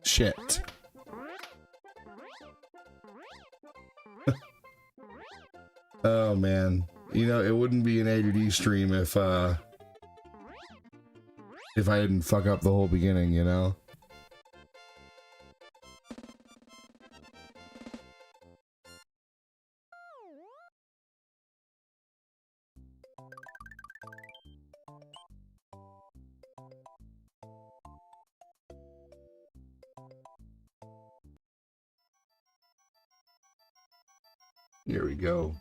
Shit. Oh man, you know, it wouldn't be an A-to-D stream if I didn't fuck up the whole beginning, you know? Here we go.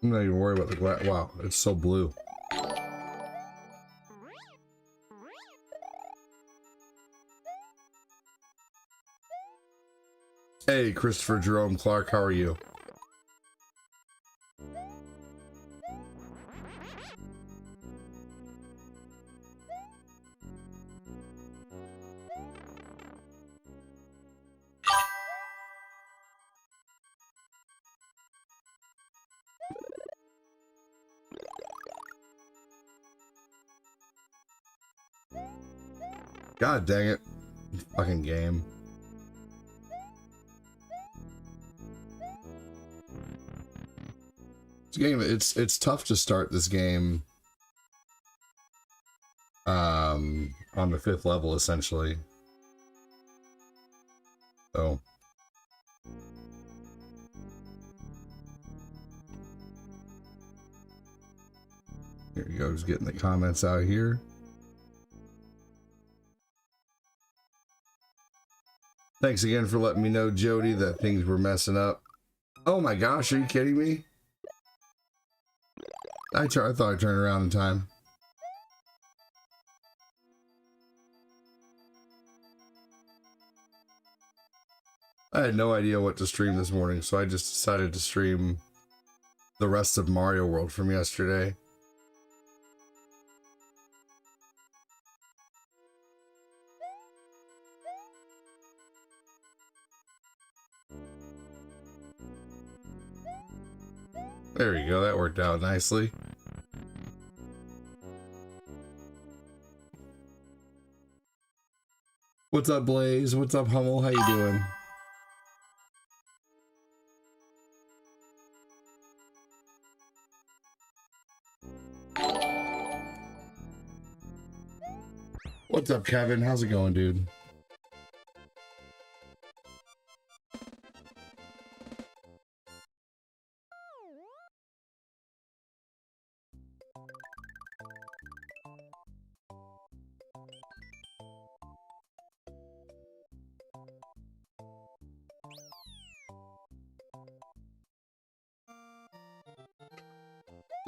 I'm not even worried about the glass. Wow, it's so blue. Hey, Christopher Jerome Clark, how are you? God dang it. Fucking game. This game, it's tough to start this game on the 5th level essentially. So here you go, just getting the comments out here. Thanks again for letting me know, Jody, that things were messing up. Oh my gosh, are you kidding me? I thought I turned around in time. I had no idea what to stream this morning, so I just decided to stream the rest of Mario World from yesterday. There we go, that worked out nicely. What's up, Blaze? What's up, Hummel? How you doing? What's up, Kevin? How's it going, dude?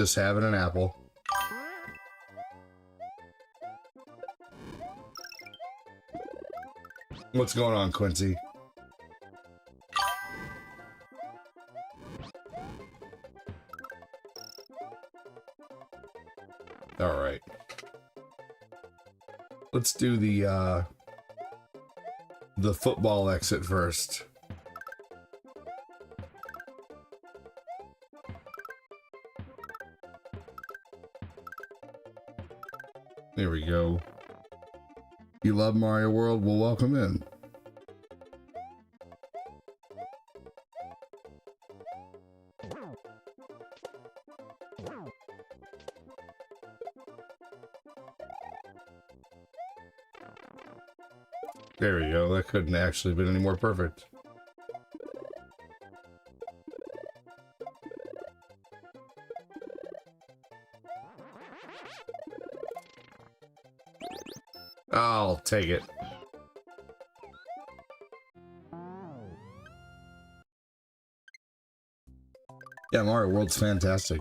Just having an apple. What's going on, Quincy? All right. Let's do the football exit first. There we go. You love Mario World? Well, welcome in. There we go. That couldn't actually been any more perfect. I'll take it. Yeah, Mario World's fantastic.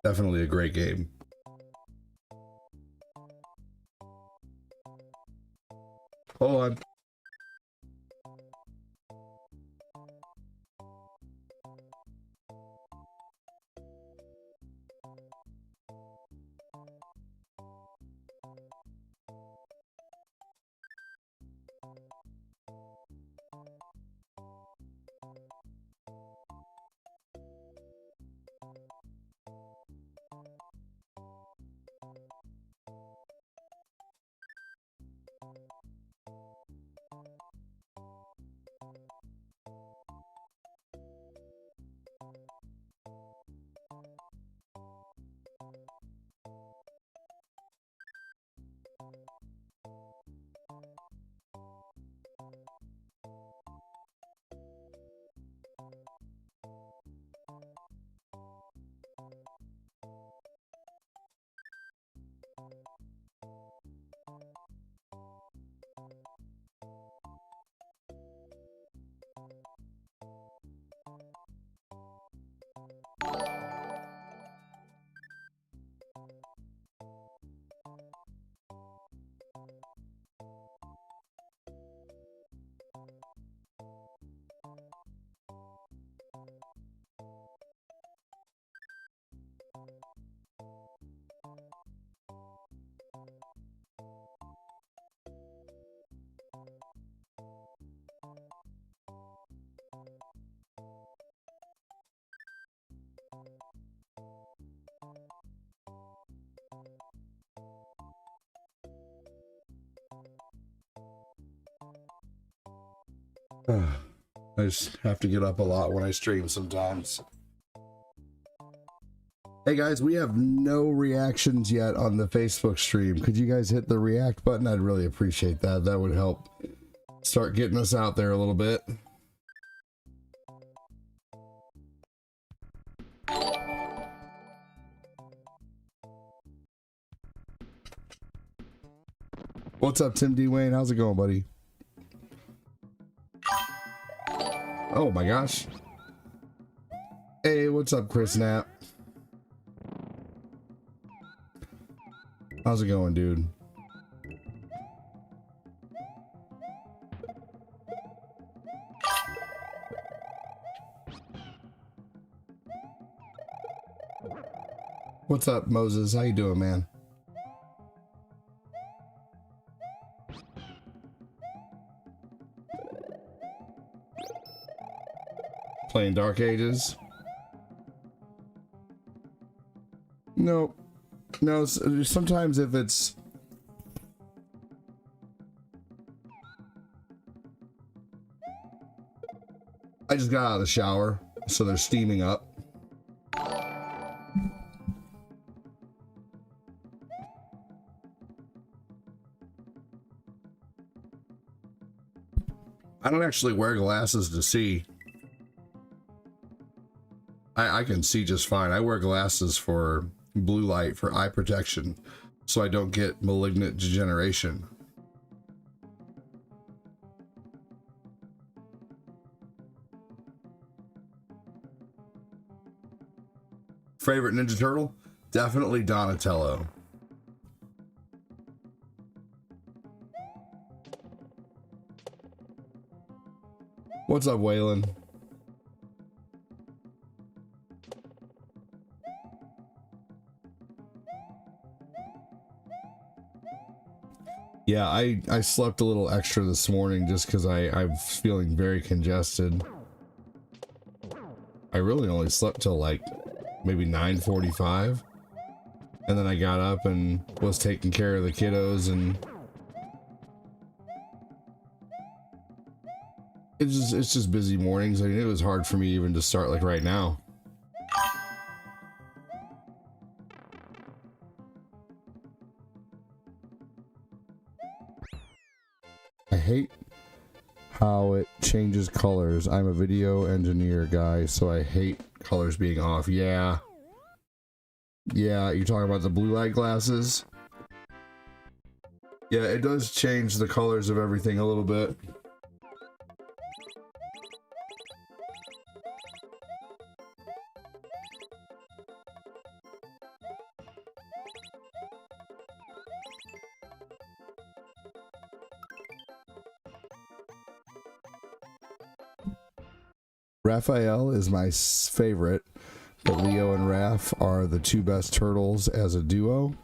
Definitely a great game. Hold on. I just have to get up a lot when I stream sometimes. Hey guys, we have no reactions yet on the Facebook stream. Could you guys hit the react button? I'd really appreciate that. That would help start getting us out there a little bit. What's up, Tim D. Wayne? How's it going, buddy? Oh my gosh. Hey, what's up, Chris Knapp? How's it going, dude? What's up, Moses? How you doing, man? Playing Dark Ages? No. No, sometimes if it's... I just got out of the shower, so they're steaming up. I don't actually wear glasses to see. I can see just fine. I wear glasses for blue light, for eye protection, so I don't get malignant degeneration. Favorite Ninja Turtle? Definitely Donatello. What's up, Waylon? Yeah, I slept a little extra this morning just because I'm feeling very congested. I really only slept till like maybe 9:45, and then I got up and was taking care of the kiddos, and it's just busy mornings. I mean, it was hard for me even to start like right now. I hate how it changes colors. I'm a video engineer guy, so I hate colors being off. Yeah, you're talking about the blue light glasses? Yeah, it does change the colors of everything a little bit. Raphael is my favorite, but Leo and Raph are the two best turtles as a duo.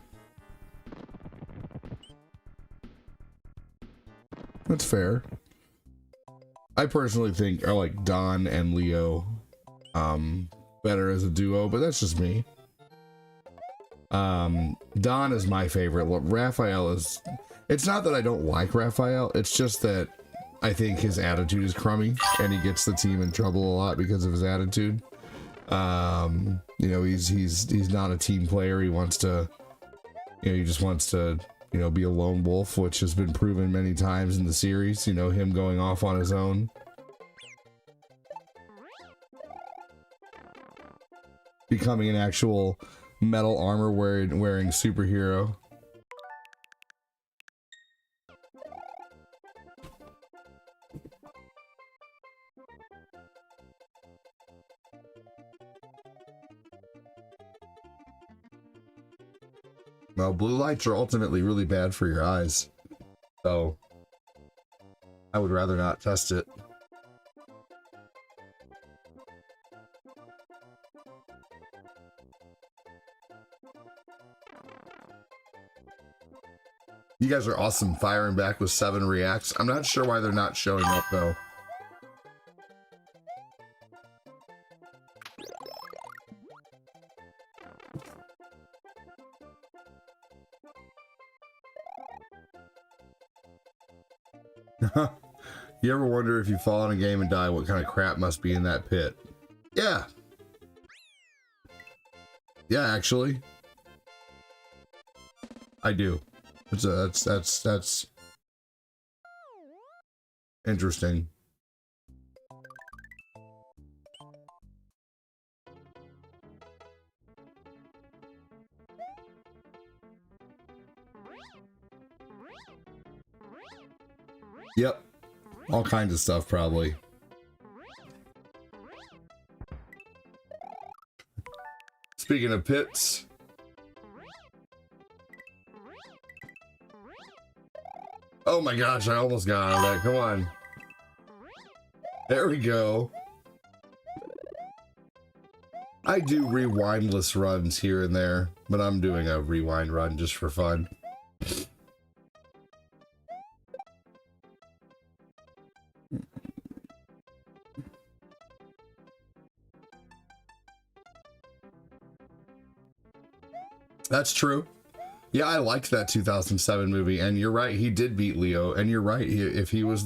That's fair. I personally think I like Don and Leo better as a duo, but that's just me. Don is my favorite. Raphael is... It's not that I don't like Raphael, it's just that I think his attitude is crummy, and he gets the team in trouble a lot because of his attitude. You know, he's not a team player. He wants to, you know, he just wants to, you know, be a lone wolf, which has been proven many times in the series. You know, him going off on his own. Becoming an actual metal armor wearing superhero. Well, blue lights are ultimately really bad for your eyes, so I would rather not test it. You guys are awesome firing back with 7 reacts. I'm not sure why they're not showing up though. You ever wonder if you fall in a game and die, what kind of crap must be in that pit? Yeah. Yeah, actually. I do. That's interesting. Yep. All kinds of stuff, probably. Speaking of pits. Oh my gosh, I almost got out of that. Come on. There we go. I do rewindless runs here and there, but I'm doing a rewind run just for fun. That's true. Yeah, I liked that 2007 movie, and you're right, he did beat Leo, and you're right, if he was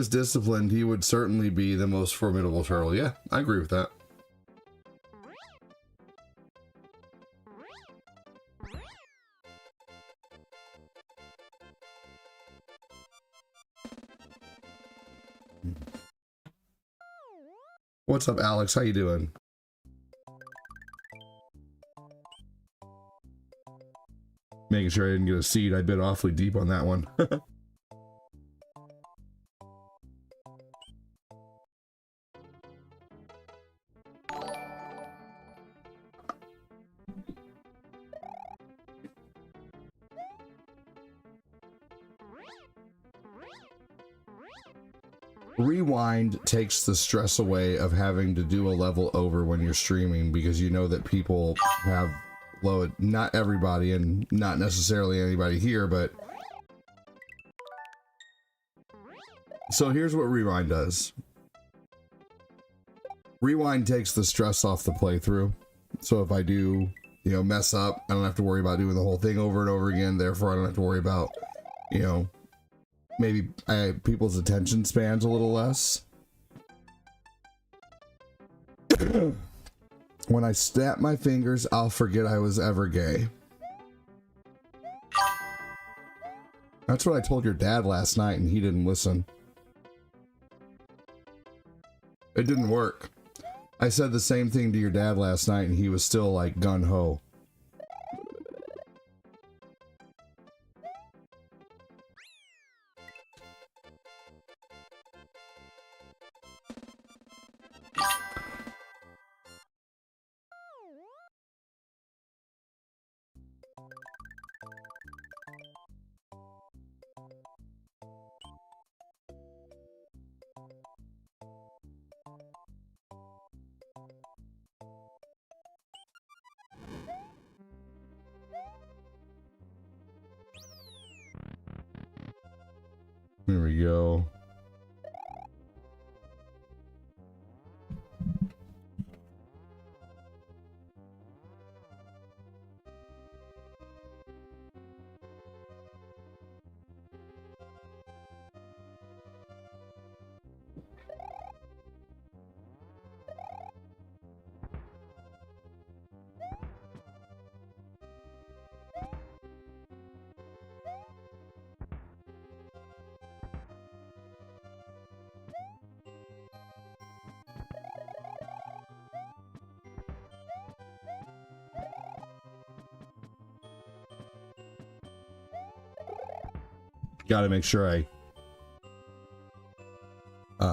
disciplined, he would certainly be the most formidable turtle. Yeah, I agree with that. What's up, Alex? How you doing? Making sure I didn't get a seed. I bit awfully deep on that one. Rewind takes the stress away of having to do a level over when you're streaming, because you know that people have low, not everybody and not necessarily anybody here, but so here's what Rewind does. Rewind takes the stress off the playthrough. So if I do, you know, mess up, I don't have to worry about doing the whole thing over and over again. Therefore, I don't have to worry about, you know, maybe people's attention spans a little less. When I snap my fingers, I'll forget I was ever gay. That's what I told your dad last night, and he didn't listen. It didn't work. I said the same thing to your dad last night, and he was still like gun-ho. There we go. Gotta make sure I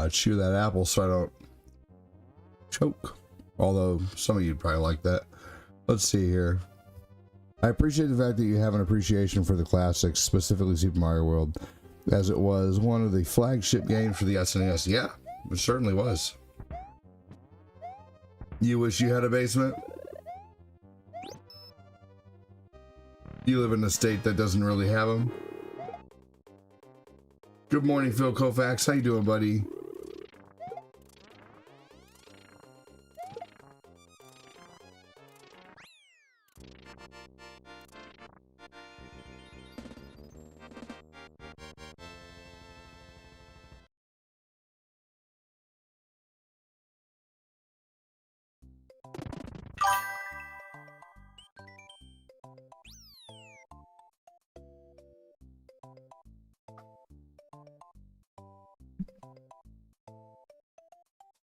chew that apple so I don't choke. Although some of you'd probably like that. Let's see here. I appreciate the fact that you have an appreciation for the classics, specifically Super Mario World, as it was one of the flagship games for the SNES. Yeah, it certainly was. You wish you had a basement? You live in a state that doesn't really have them? Good morning, Phil Koufax. How you doing, buddy?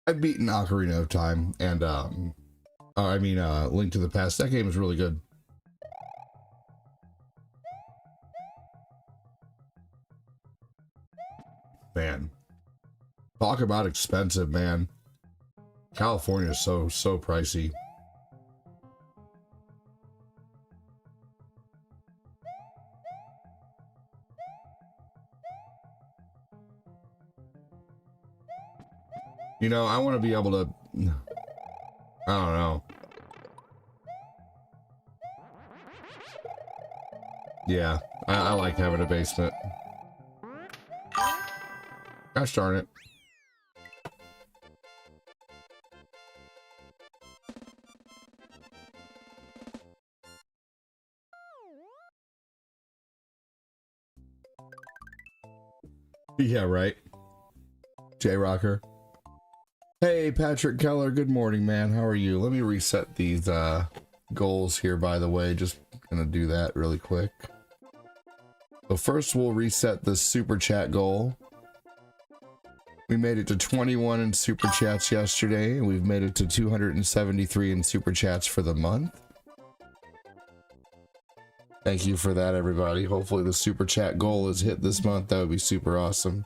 I've beaten Ocarina of Time and Link to the Past. That game is really good. Man, talk about expensive, man. California is so pricey. You know, I want to be able to, I don't know. Yeah, I like having a basement. Gosh darn it. Yeah, right. J-Rocker. Hey, Patrick Keller, good morning, man. How are you? Let me reset these goals here, by the way. Just gonna do that really quick. So first we'll reset the super chat goal. We made it to 21 in super chats yesterday, and we've made it to 273 in super chats for the month. Thank you for that, everybody. Hopefully the super chat goal is hit this month. That would be super awesome.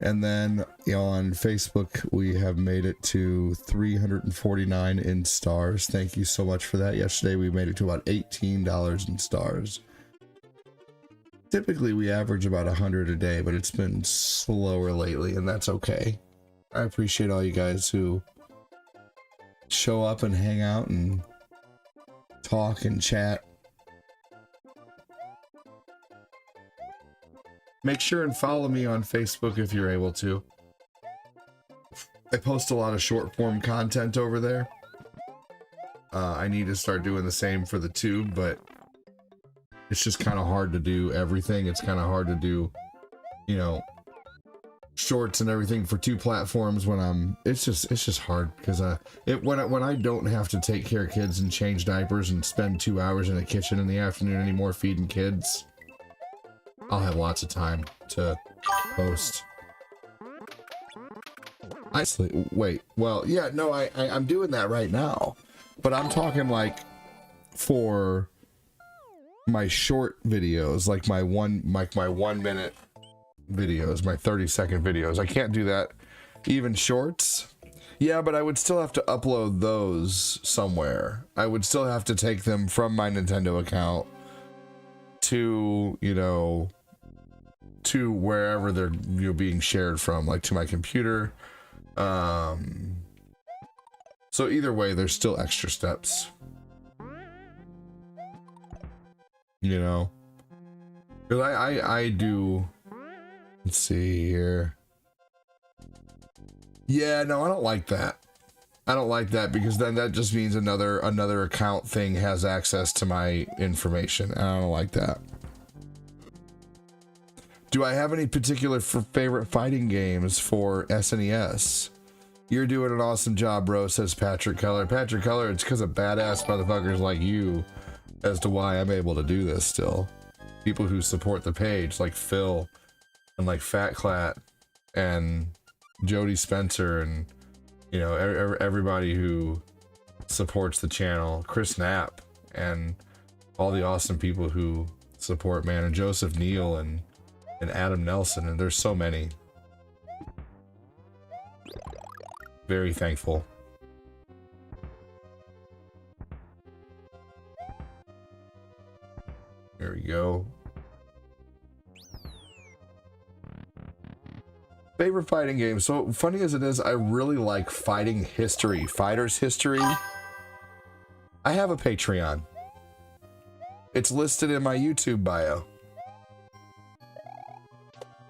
And then, you know, on Facebook, we have made it to 349 in stars. Thank you so much for that. Yesterday, we made it to about $18 in stars. Typically, we average about 100 a day, but it's been slower lately, and that's okay. I appreciate all you guys who show up and hang out and talk and chat. Make sure and follow me on Facebook if you're able to. I post a lot of short form content over there. I need to start doing the same for the tube, but it's just kind of hard to do everything. It's kind of hard to do, you know, shorts and everything for two platforms when I'm, it's just hard because when I don't have to take care of kids and change diapers and spend 2 hours in the kitchen in the afternoon anymore feeding kids, I'll have lots of time to post. Wait, well, yeah, no, I'm doing that right now, but I'm talking like for my short videos, like my 1 minute videos, my 30-second videos. I can't do that. Even shorts. Yeah, but I would still have to upload those somewhere. I would still have to take them from my Nintendo account to, you know, to wherever they're, you know, being shared from, like to my computer. So either way, there's still extra steps, you know, because I do. Let's see here. Yeah, no, I don't like that. I don't like that because then that just means another account thing has access to my information. I don't like that. Do I have any particular favorite fighting games for SNES? You're doing an awesome job, bro, says Patrick Keller. Patrick Keller, it's because of badass motherfuckers like you as to why I'm able to do this still. People who support the page, like Phil and like Fat Clat and Jody Spencer and, you know, everybody who supports the channel, Chris Knapp and all the awesome people who support, man, and Joseph Neal and Adam Nelson, and there's so many. Very thankful. you go. Favorite fighting game. So funny as it is, I really like fighting history, fighters history. I have a Patreon. It's listed in my YouTube bio.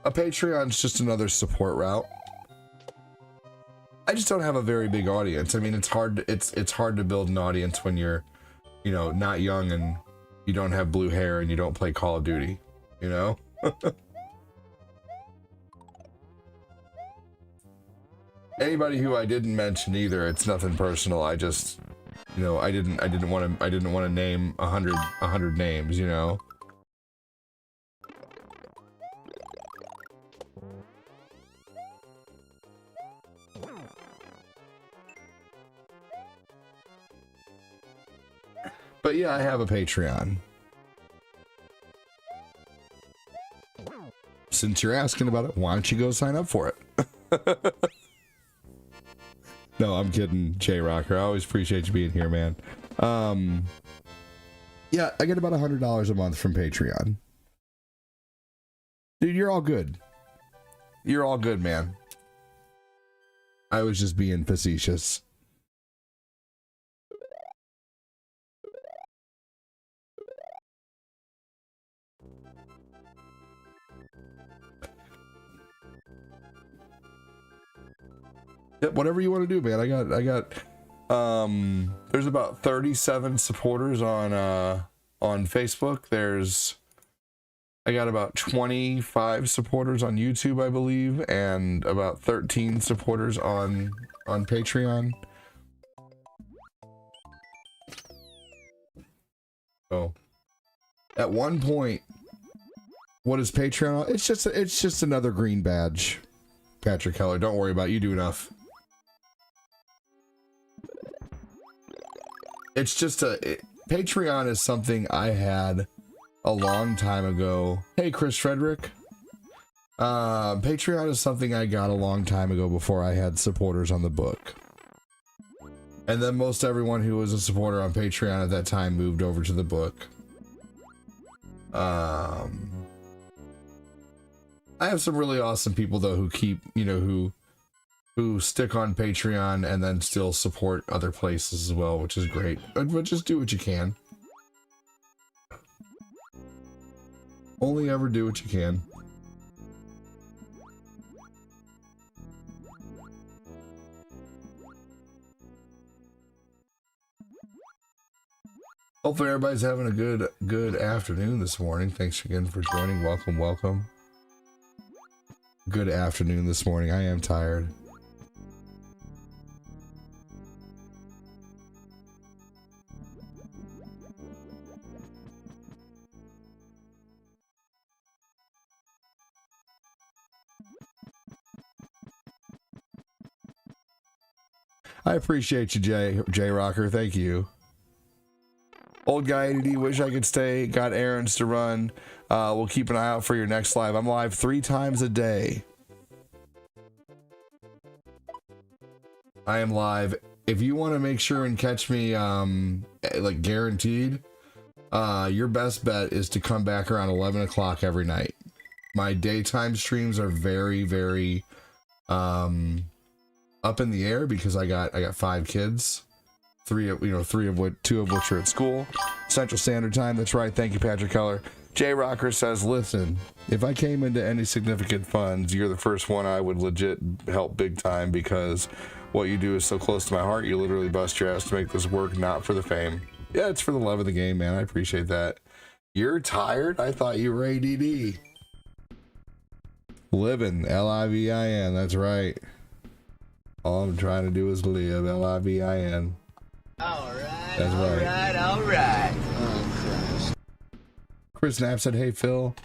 A Patreon's just another support route. I just don't have a very big audience. I mean, it's hard to build an audience when you're, you know, not young and you don't have blue hair and you don't play Call of Duty, you know? Anybody who I didn't mention either, it's nothing personal. I just, you know, I didn't want to name 100 names, you know. But yeah, I have a Patreon. Since you're asking about it, why don't you go sign up for it? No, I'm kidding, Jay Rocker. I always appreciate you being here, man. Yeah, I get about $100 a month from Patreon. Dude, you're all good. You're all good, man. I was just being facetious. Whatever you want to do, man. I got there's about 37 supporters on Facebook. I got about 25 supporters on YouTube, I believe, and about 13 supporters on Patreon. So at one point, what is Patreon? It's just another green badge. Patrick Keller, don't worry about it. You do enough. It's just Patreon is something I had a long time ago. Hey, Chris Frederick. Patreon is something I got a long time ago before I had supporters on the book. And then most everyone who was a supporter on Patreon at that time moved over to the book. I have some really awesome people though who keep, you know, who stick on Patreon and then still support other places as well, which is great. But just do what you can. Only ever do what you can. Hopefully everybody's having a good afternoon this morning. Thanks again for joining. Welcome. Good afternoon this morning. I am tired. I appreciate you, Jay Rocker. Thank you. Old guy ADD, wish I could stay. Got errands to run. We'll keep an eye out for your next live. I'm live 3 times a day. I am live. If you want to make sure and catch me, like guaranteed, your best bet is to come back around 11 o'clock every night. My daytime streams are very, very up in the air because I got 5 kids. 2 of which are at school. Central Standard Time. That's right. Thank you, Patrick Keller. Jay Rocker says, listen, if I came into any significant funds, you're the first one I would legit help big time because what you do is so close to my heart. You literally bust your ass to make this work, not for the fame. Yeah, it's for the love of the game, man. I appreciate that. You're tired? I thought you were ADD. Living, L-I-V-I-N. That's right. All I'm trying to do is live, L-I-V-I-N. Alright, that's right. Alright. Oh, Chris Knapp said, hey, Phil.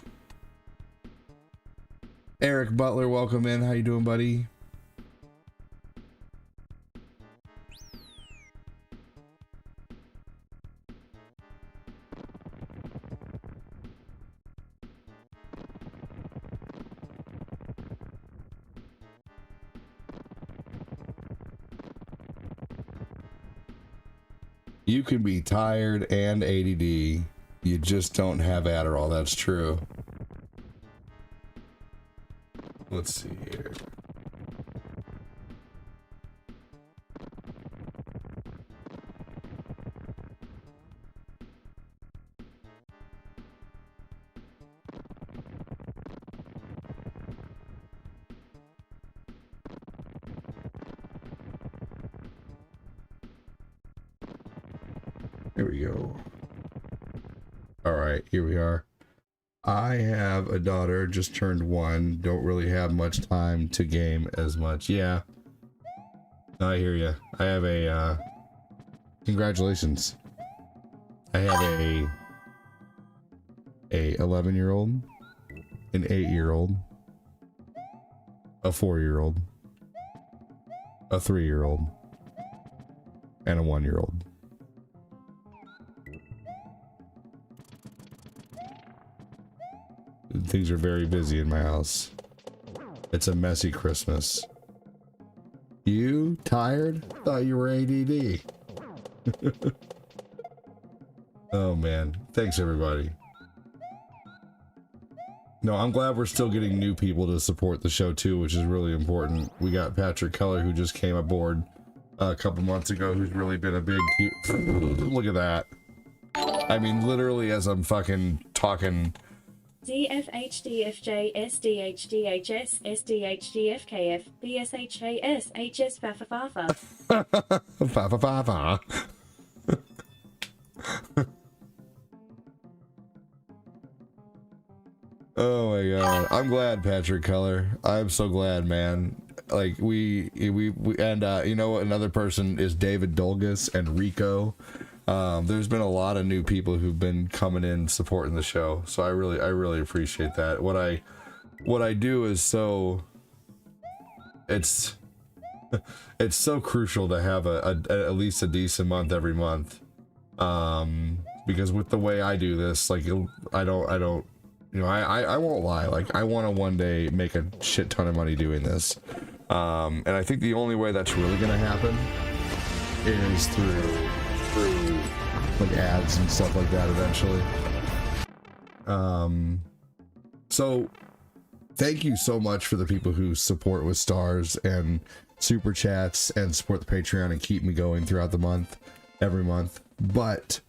Eric Butler, welcome in. How you doing, buddy? You can be tired and ADD. You just don't have Adderall, that's true. Let's see here. Here we go. All right, here we are. I have a daughter, just turned 1. Don't really have much time to game as much. Yeah. I hear you. I have a, congratulations. I have a 11-year-old, an 8-year-old, a 4-year-old, a 3-year-old, and a 1-year-old. Things are very busy in my house. It's a messy Christmas. You tired? Thought you were ADD. Oh man, thanks everybody. No, I'm glad we're still getting new people to support the show too, which is really important. We got Patrick Keller, who just came aboard a couple months ago, who's really been a big... Look at that. I mean, literally as I'm fucking talking... DFHDFJ SDHDHS SDHDFKF BSHAS HS Fafafafa. Fafafafa. Oh my god. I'm glad, Patrick Keller. I'm so glad, man. Like we and you know what, another person is David Dolgus and Rico. There's been a lot of new people who've been coming in supporting the show, so I really appreciate that. What I do is so it's so crucial to have at least a decent month every month, because with the way I do this, like I don't you know, I won't lie, like I want to one day make a shit ton of money doing this, and I think the only way that's really gonna happen is through like ads and stuff like that eventually. So thank you so much for the people who support with stars and super chats and support the Patreon and keep me going throughout the month, every month. But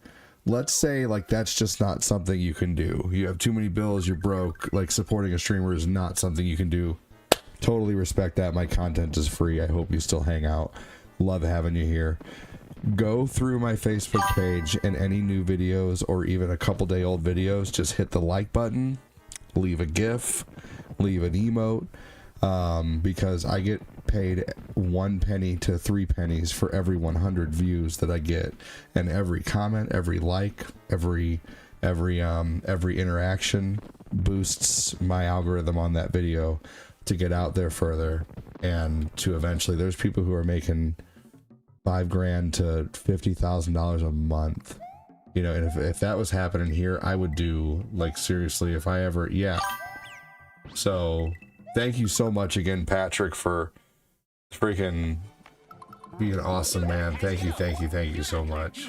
let's say like that's just not something you can do. You have too many bills, you're broke, like supporting a streamer is not something you can do. Totally respect that. My content is free. I hope you still hang out. Love having you here. Go through my Facebook page, and any new videos or even a couple day old videos, just hit the like button, leave a GIF, leave an emote, because I get paid 1 penny to 3 pennies for every 100 views that I get, and every comment, every like, every interaction boosts my algorithm on that video to get out there further, and to eventually, there's people who are making $5,000 to $50,000 a month, you know, and if that was happening here, I would do, like, seriously, if I ever, yeah. So thank you so much again, Patrick, for freaking being awesome, man. Thank you so much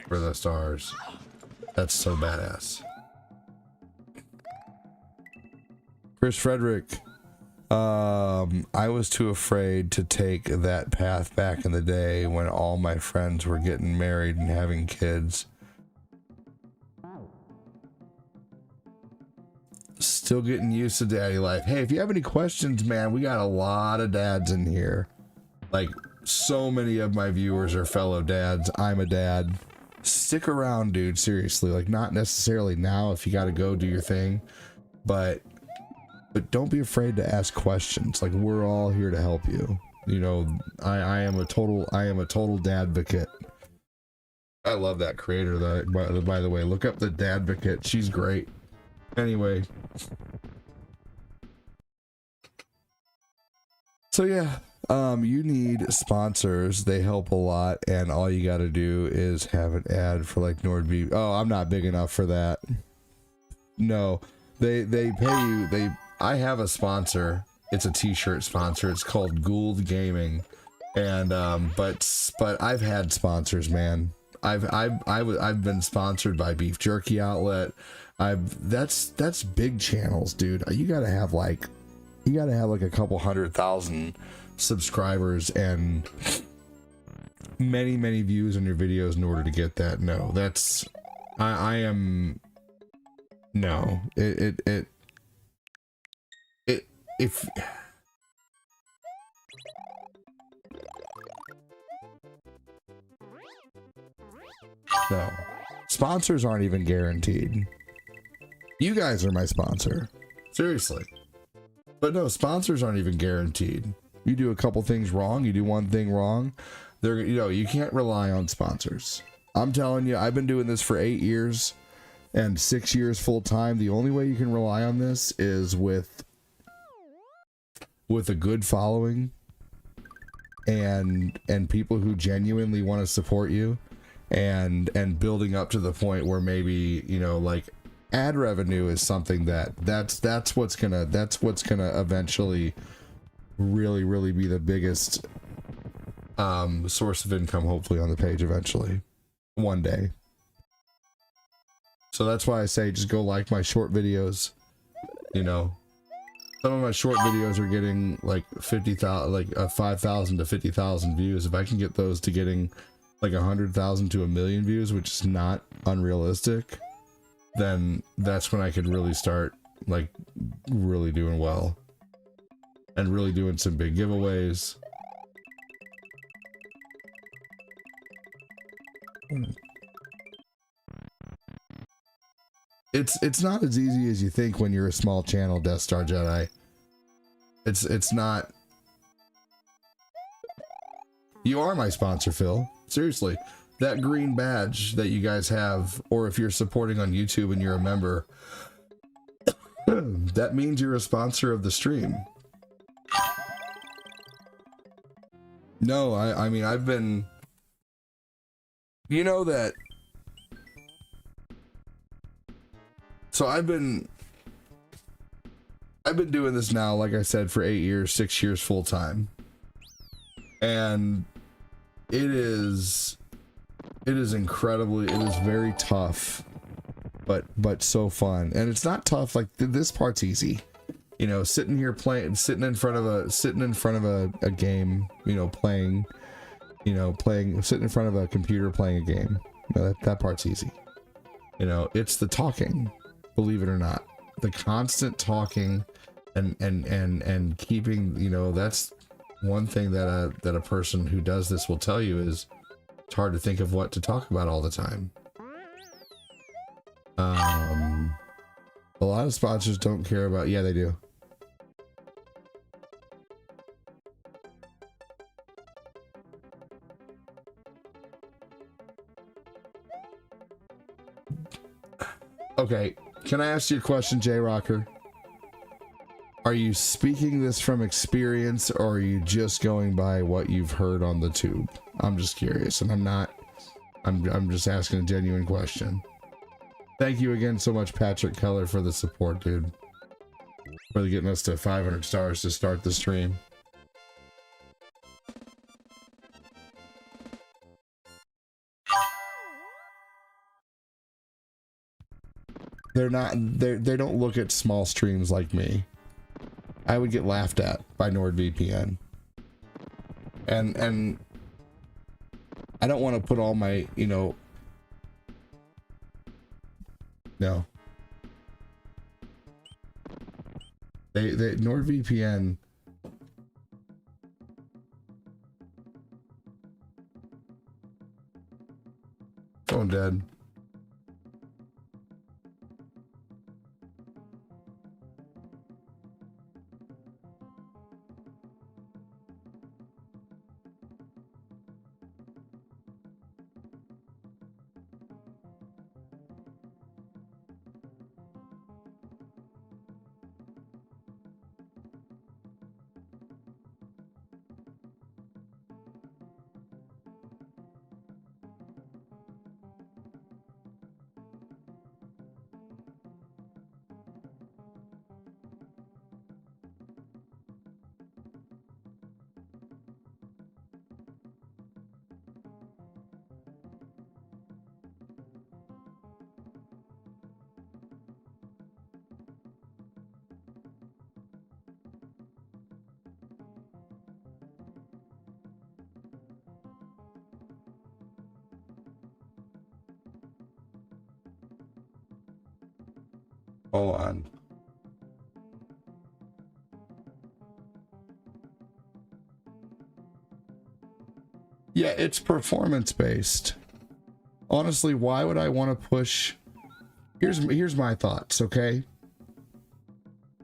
for the stars. That's so badass. Chris Frederick. I was too afraid to take that path back in the day when all my friends were getting married and having kids. Still getting used to daddy life. Hey, if you have any questions, man, we got a lot of dads in here. Like, so many of my viewers are fellow dads. I'm a dad. Stick around, dude. Seriously, like, not necessarily now if you gotta go do your thing, but don't be afraid to ask questions. Like, we're all here to help you. You know, I am a total dadvocate. I love that creator, though. By the way, look up the dadvocate. She's great. Anyway. So yeah, you need sponsors. They help a lot, and all you gotta do is have an ad for like NordVPN. Oh, I'm not big enough for that. No, they pay you. I have a sponsor. It's a t-shirt sponsor. It's called Gould Gaming, and but I've had sponsors, man. I've been sponsored by Beef Jerky Outlet. That's big channels, dude. You gotta have like a couple 100,000 subscribers and many views on your videos in order to get that. No, that's I am no. It if no, sponsors aren't even guaranteed. You guys are my sponsor, seriously. But no, sponsors aren't even guaranteed. You do a couple things wrong, you do one thing wrong, you can't rely on sponsors. I'm telling you, I've been doing this for 8 years and 6 years full time. The only way you can rely on this is with a good following and people who genuinely want to support you, and building up to the point where maybe, like ad revenue is something that's what's gonna eventually really be the biggest source of income, hopefully, on the page eventually one day. So that's why I say just go like my short videos. Some of my short videos are getting like 50,000, like 5,000 to 50,000 views. If I can get those to getting like 100,000 to 1 million views, which is not unrealistic, then that's when I could really start like really doing well and really doing some big giveaways. It's not as easy as you think when you're a small channel, Death Star Jedi. It's not. You are my sponsor, Phil. Seriously. That green badge that you guys have, or if you're supporting on YouTube and you're a member, that means you're a sponsor of the stream. No, I mean, I've been... You know that... So I've been doing this now, like I said, for 8 years, 6 years full time. And it is very tough, but so fun. And it's not tough, like this part's easy. Sitting here playing, sitting in front of a game, playing, sitting in front of a computer playing a game. That part's easy. It's the talking, believe it or not. The constant talking and keeping, that's one thing that a person who does this will tell you is it's hard to think of what to talk about all the time. A lot of sponsors don't care about, yeah, they do. Okay, can I ask you a question, J Rocker? Are you speaking this from experience, or are you just going by what you've heard on the tube? I'm just curious, and I'm just asking a genuine question. Thank you again so much, Patrick Keller, for the support, dude. For getting us to 500 stars to start the stream. They don't look at small streams like me. I would get laughed at by NordVPN. And I don't want to put all my, no. They NordVPN. Phone dead. Hold on. Yeah, it's performance based. Honestly, why would I want to push? Here's my thoughts, okay?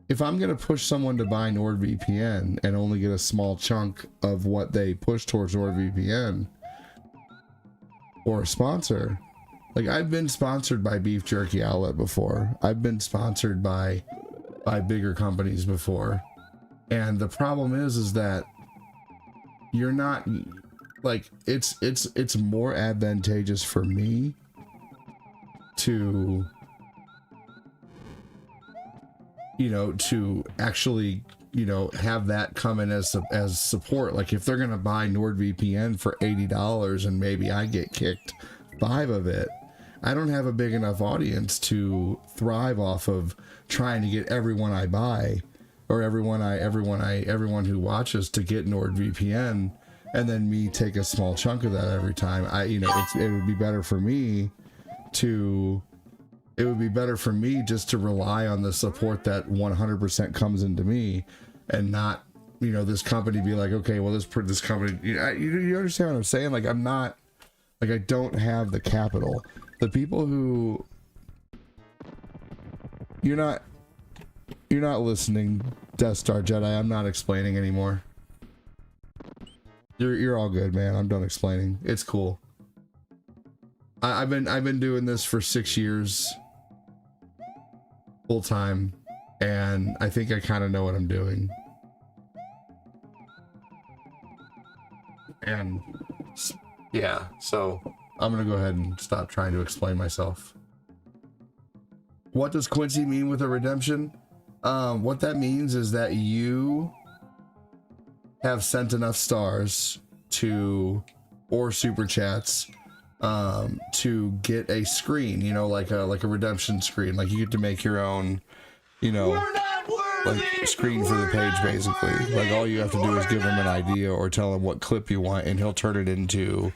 If I'm going to push someone to buy NordVPN and only get a small chunk of what they push towards NordVPN or a sponsor, like I've been sponsored by Beef Jerky Outlet before. I've been sponsored by bigger companies before. And the problem is that you're not like it's more advantageous for me to to actually have that come in as support. Like if they're gonna buy NordVPN for $80 and maybe I get kicked 5 of it, I don't have a big enough audience to thrive off of trying to get everyone I buy or everyone who watches to get NordVPN, and then me take a small chunk of that every time. It would be better for me just to rely on the support that 100% comes into me, and not this company be like, okay, well this company, you understand what I'm saying? Like I'm not, like I don't have the capital. The people who you're not listening, Death Star Jedi. I'm not explaining anymore. You're all good, man. I'm done explaining. It's cool. I've been doing this for 6 years full time, and I think I kind of know what I'm doing. And yeah, so I'm gonna go ahead and stop trying to explain myself. What does Quincy mean with a redemption? What that means is that you have sent enough stars or super chats to get a screen, like a redemption screen. Like you get to make your own, like screen for the page, basically. Like all you have to do is give him an idea or tell him what clip you want, and he'll turn it into,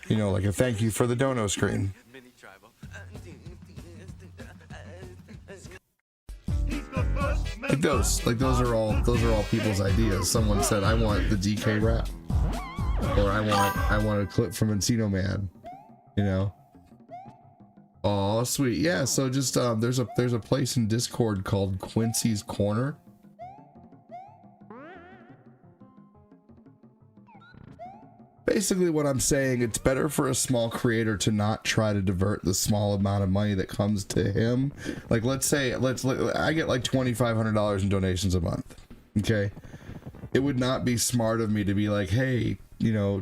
like a thank you for the dono screen. Like those are all people's ideas. Someone said, I want the DK rap, or I want a clip from Encino Man, Oh, sweet. Yeah, so just there's a place in Discord called Quincy's Corner. Basically what I'm saying, it's better for a small creator to not try to divert the small amount of money that comes to him. Like let's say I get like $2,500 in donations a month. Okay? It would not be smart of me to be like, hey,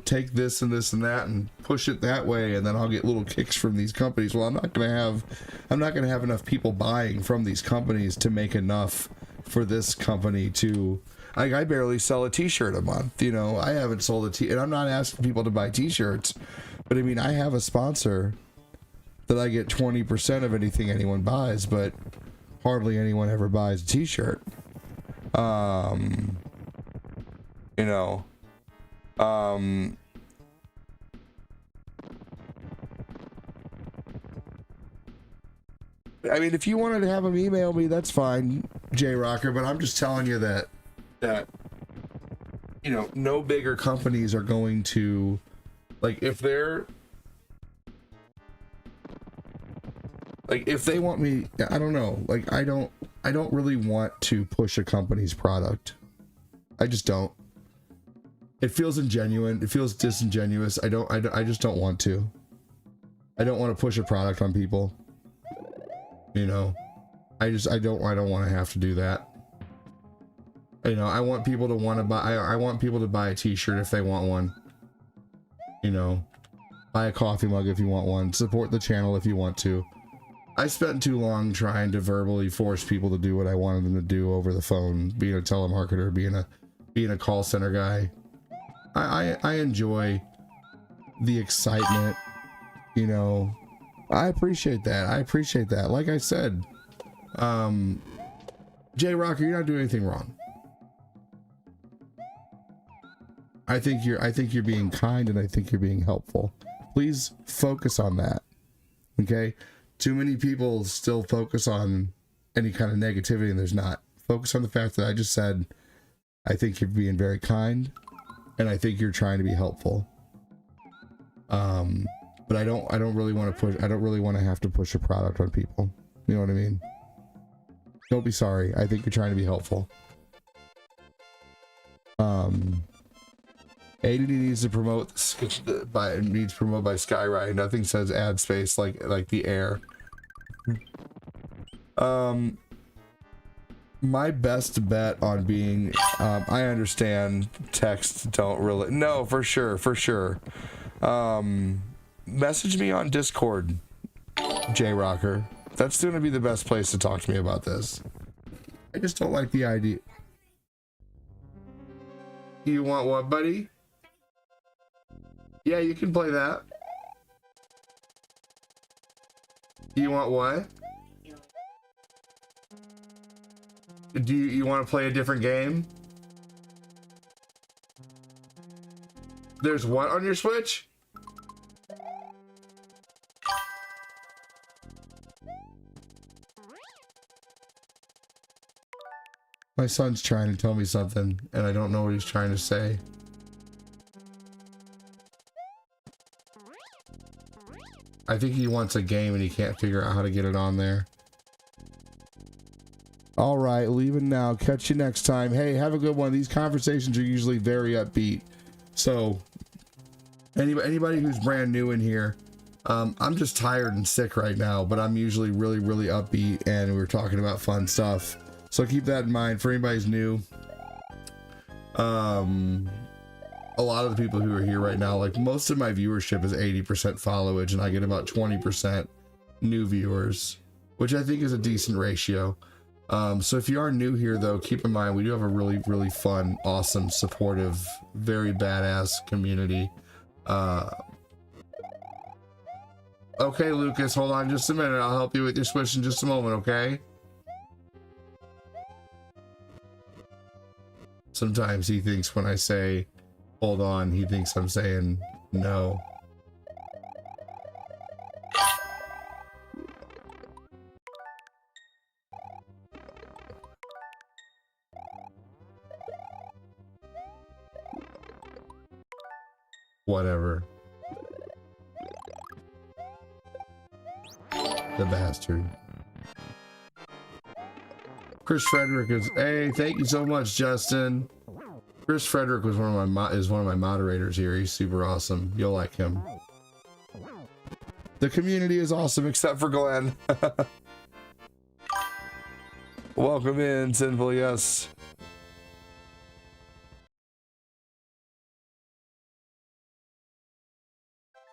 take this and this and that and push it that way, and then I'll get little kicks from these companies. Well, I'm not gonna have enough people buying from these companies to make enough for this company to. I barely sell a t-shirt a month. I haven't sold a t, and I'm not asking people to buy t-shirts, but I mean, I have a sponsor that I get 20% of anything anyone buys, but hardly anyone ever buys a t-shirt. I mean, if you wanted to have them email me, that's fine, J Rocker, but I'm just telling you that no bigger companies are going to, like, if they want me, I don't know, like I don't really want to push a company's product. I just don't. It feels ingenuine. It feels disingenuous. I just don't want to. I don't want to push a product on people. I don't want to have to do that. I want people to want to buy. I want people to buy a t-shirt if they want one. Buy a coffee mug if you want one. Support the channel if you want to. I spent too long trying to verbally force people to do what I wanted them to do over the phone. Being a telemarketer, being a call center guy. I enjoy the excitement. I appreciate that. Like I said, J Rocker, you're not doing anything wrong. I think you're being kind, and I think you're being helpful. Please focus on that. Okay? Too many people still focus on any kind of negativity, and there's not. Focus on the fact that I just said, I think you're being very kind, and I think you're trying to be helpful. But I don't really want to push. I don't really want to have to push a product on people. You know what I mean? Don't be sorry. I think you're trying to be helpful. ADD needs to promote by Skyride. Nothing says ad space like the air. My best bet on being I understand texts don't really, no, for sure. Message me on Discord, J Rocker. That's gonna be the best place to talk to me about this. I just don't like the idea. You want what, buddy? Yeah, you can play that. You want what? Do you want to play a different game? There's what on your Switch? My son's trying to tell me something, and I don't know what he's trying to say. I think he wants a game and he can't figure out how to get it on there. All right, leaving now. Catch you next time. Hey, have a good one. These conversations are usually very upbeat. So, anybody who's brand new in here, I'm just tired and sick right now, but I'm usually really, really upbeat, and we're talking about fun stuff. So keep that in mind for anybody who's new. A lot of the people who are here right now, like most of my viewership is 80% followage, and I get about 20% new viewers, which I think is a decent ratio. So if you are new here though, keep in mind we do have a really, really fun, awesome, supportive, very badass community. Okay, Lucas, hold on just a minute. I'll help you with your Switch in just a moment, okay? Sometimes he thinks when I say hold on, he thinks I'm saying no. Whatever. The bastard. Chris Frederick is, hey, thank you so much, Justin. Chris Frederick was one of my moderators here. He's super awesome. You'll like him. The community is awesome except for Glenn. Welcome in, Sinful, yes.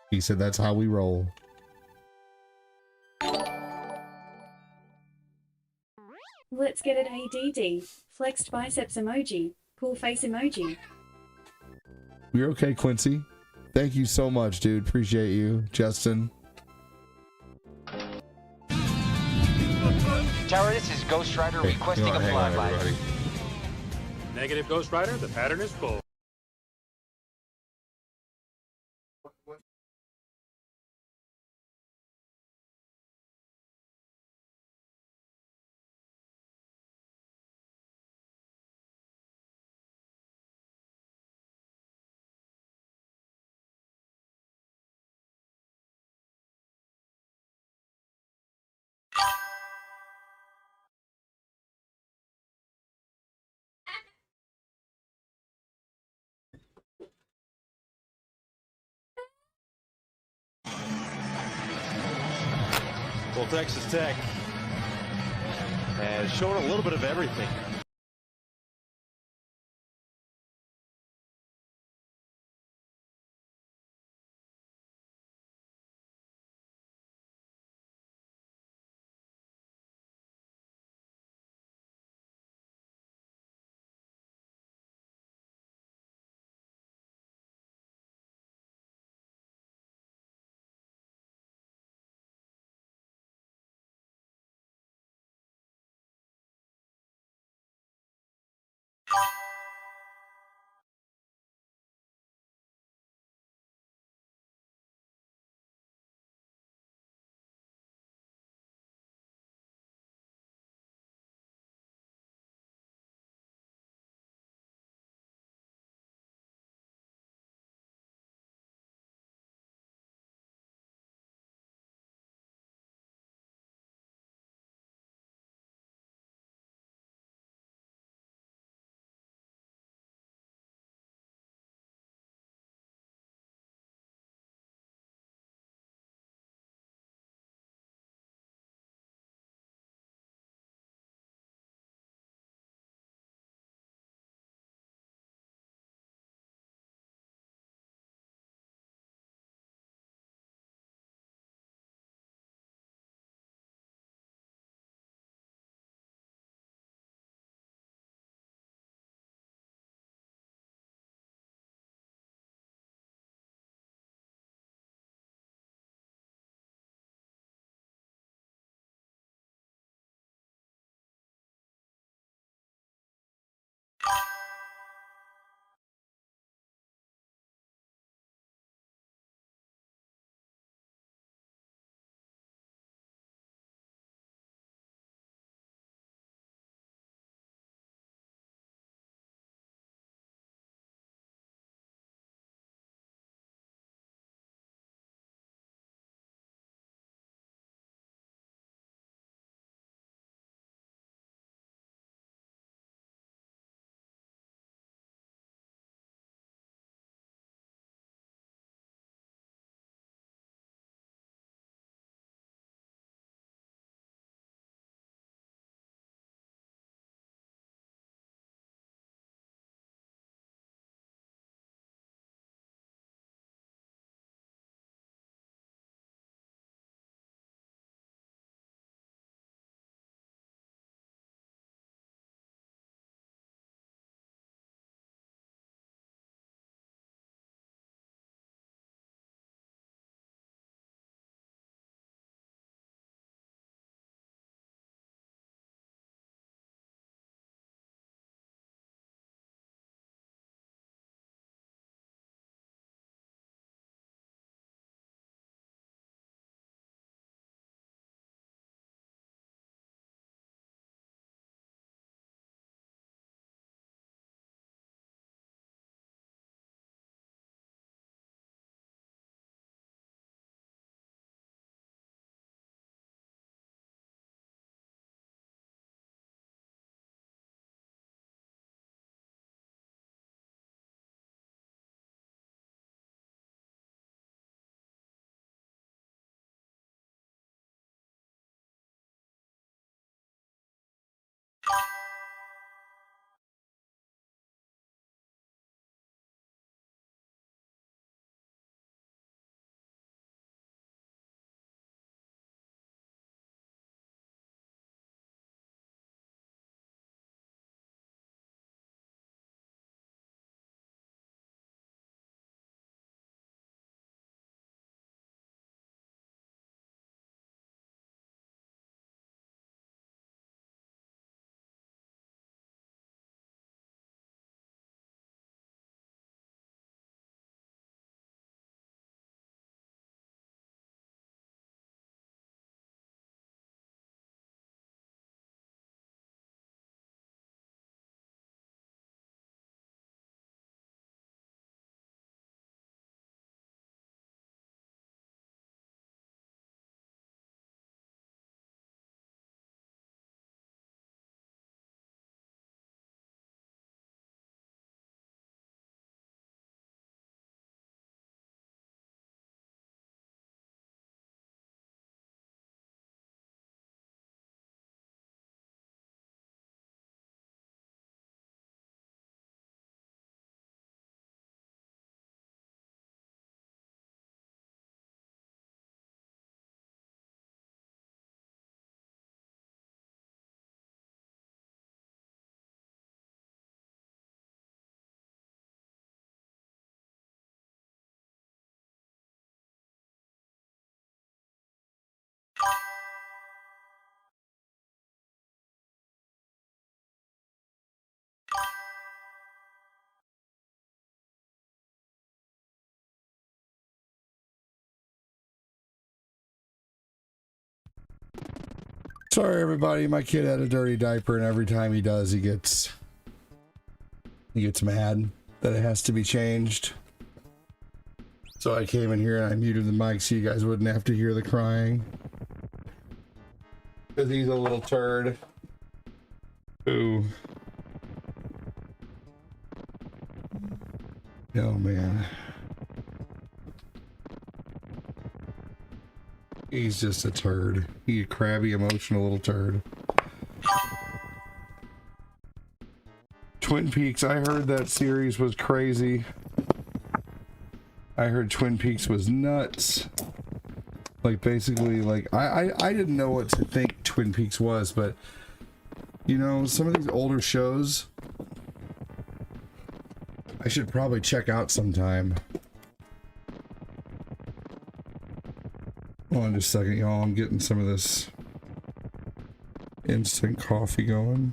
He said that's how we roll. Let's get it ADD. Flexed biceps emoji. Cool face emoji. You're okay, Quincy. Thank you so much, dude. Appreciate you, Justin. Tower, this is Ghost Rider requesting a flyby. Negative, Ghost Rider. The pattern is full. Well, Texas Tech has shown a little bit of everything. Sorry, everybody. My kid had a dirty diaper, and every time he does, he gets mad that it has to be changed. So I came in here and I muted the mic so you guys wouldn't have to hear the crying. Because he's a little turd. Ooh. Oh, man. He's just a turd. He's a crabby, emotional little turd. Twin Peaks, I heard that series was crazy. I heard Twin Peaks was nuts. Like, basically, like, I didn't know what to think Twin Peaks was, but, you know, some of these older shows, I should probably check out sometime. Hold on just a second, y'all. I'm getting some of this instant coffee going.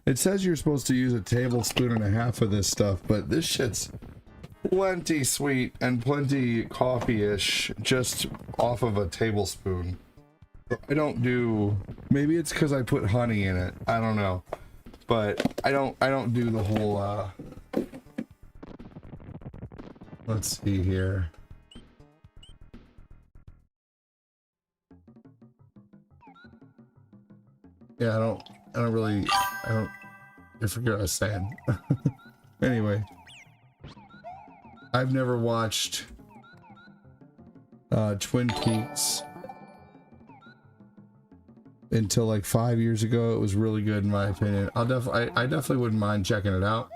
It says you're supposed to use a tablespoon and a half of this stuff, but this shit's plenty sweet and plenty coffee-ish just off of a tablespoon. I don't do, maybe it's because I put honey in it. I don't know. But I don't do the whole let's see here. Yeah, I forget what I was saying. Anyway, I've never watched Twin Peaks until like 5 years ago. It was really good in my opinion. I definitely wouldn't mind checking it out.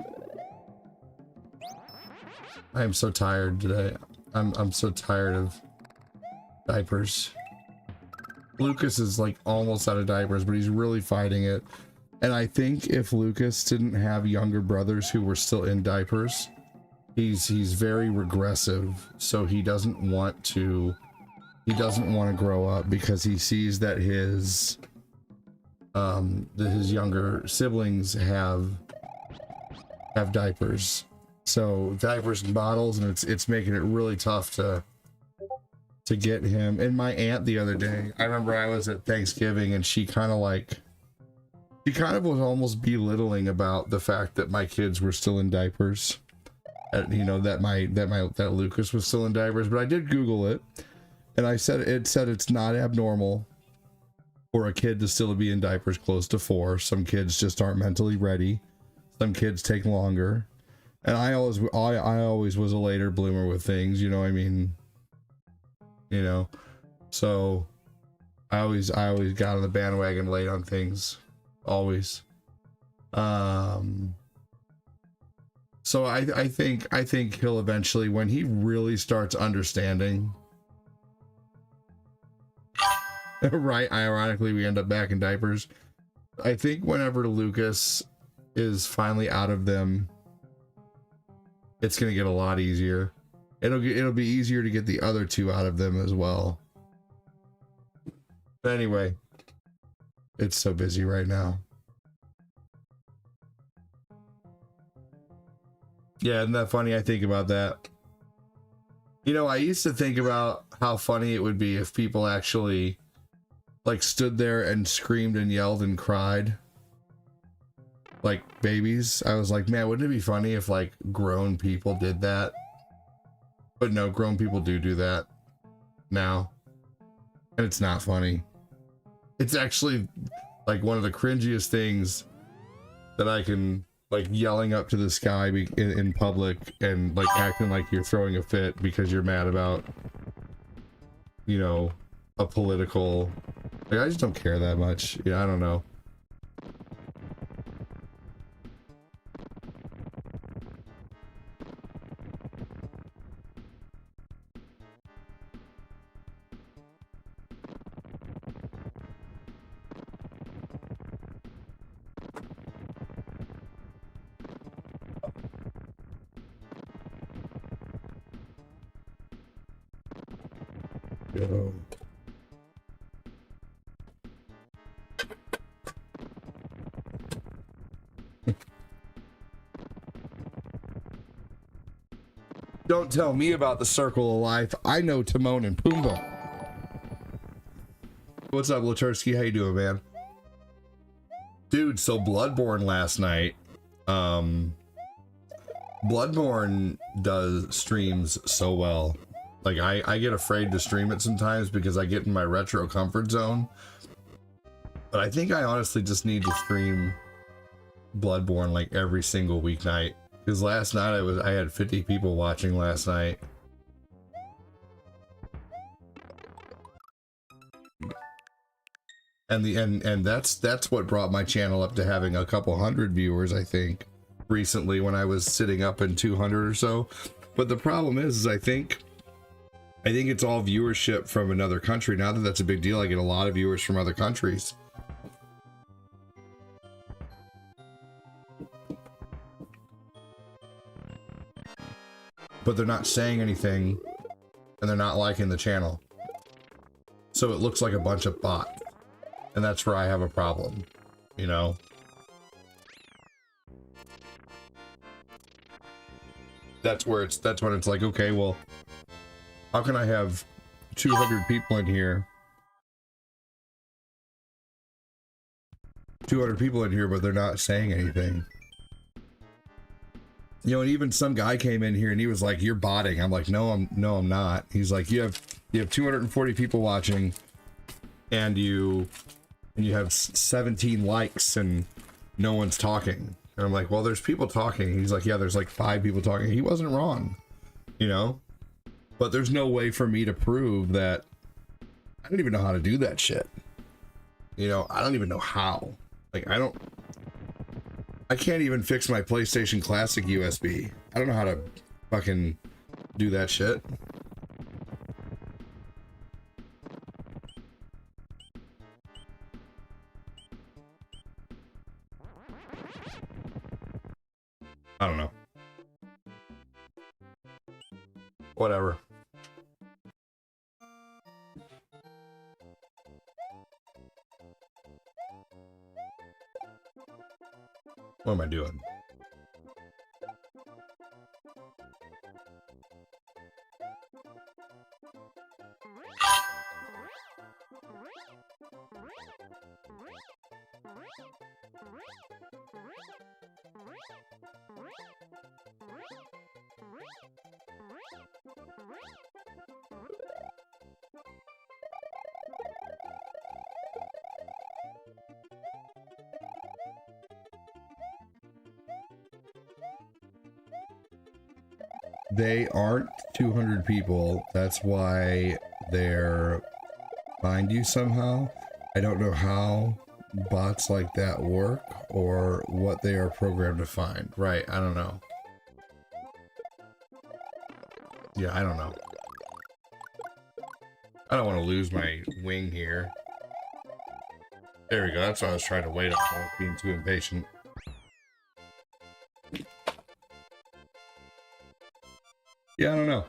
I am so tired today. I'm so tired of diapers. Lucas is like almost out of diapers, but he's really fighting it. And I think if Lucas didn't have younger brothers who were still in diapers, he's very regressive. So he doesn't want to grow up because he sees that his younger siblings have diapers. So diapers and bottles, and it's making it really tough to get him. And my aunt the other day, I remember I was at Thanksgiving and she kind of was almost belittling about the fact that my kids were still in diapers. You know, that Lucas was still in diapers, but I did Google it and it said it's not abnormal for a kid to still be in diapers close to 4. Some kids just aren't mentally ready. Some kids take longer. And I always was a later bloomer with things, you know what I mean? You know, so I always got on the bandwagon late on things, always. So I think he'll eventually, when he really starts understanding, right? Ironically, we end up back in diapers. I think whenever Lucas is finally out of them, it's gonna get a lot easier. It'll be easier to get the other 2 out of them as well. But anyway, it's so busy right now. Yeah, isn't that funny? I think about that. You know, I used to think about how funny it would be if people actually like stood there and screamed and yelled and cried like babies. I was like, man, wouldn't it be funny if like grown people did that? But no, grown people do that now. And it's not funny. It's actually like one of the cringiest things that I can, like yelling up to the sky in public and like acting like you're throwing a fit because you're mad about, you know, a political, like I just don't care that much. Yeah, I don't know. Yo. Don't tell me about the circle of life. I know Timon and Pumbaa. What's up, Latursky? How you doing, man? Dude, so Bloodborne last night. Bloodborne does streams so well. Like, I get afraid to stream it sometimes because I get in my retro comfort zone. But I think I honestly just need to stream Bloodborne like every single weeknight. Because last night I had 50 people watching last night. And that's what brought my channel up to having a couple hundred viewers, I think, recently when I was sitting up in 200 or so. But the problem is I think it's all viewership from another country. Now that that's a big deal, I get a lot of viewers from other countries. But they're not saying anything and they're not liking the channel. So it looks like a bunch of bots. And that's where I have a problem, you know? That's when it's like, okay, well, how can I have 200 people in here? 200 people in here, but they're not saying anything. You know, and even some guy came in here and he was like, "You're botting." I'm like, no, I'm not. He's like, you have 240 people watching, and you have 17 likes and no one's talking. And I'm like, well, there's people talking. He's like, yeah, there's like 5 people talking. He wasn't wrong, you know? But there's no way for me to prove that. I don't even know how to do that shit. You know, I don't even know how. Like, I can't even fix my PlayStation Classic USB. I don't know how to fucking do that shit. I don't know. Whatever. What am I doing? They aren't 200 people. That's why they're find you somehow. I don't know how bots like that work or what they are programmed to find. Right, I don't know. Yeah, I don't know. I don't want to lose my wing here. There we go. That's what I was trying to wait on. I was being too impatient. Yeah, I don't know.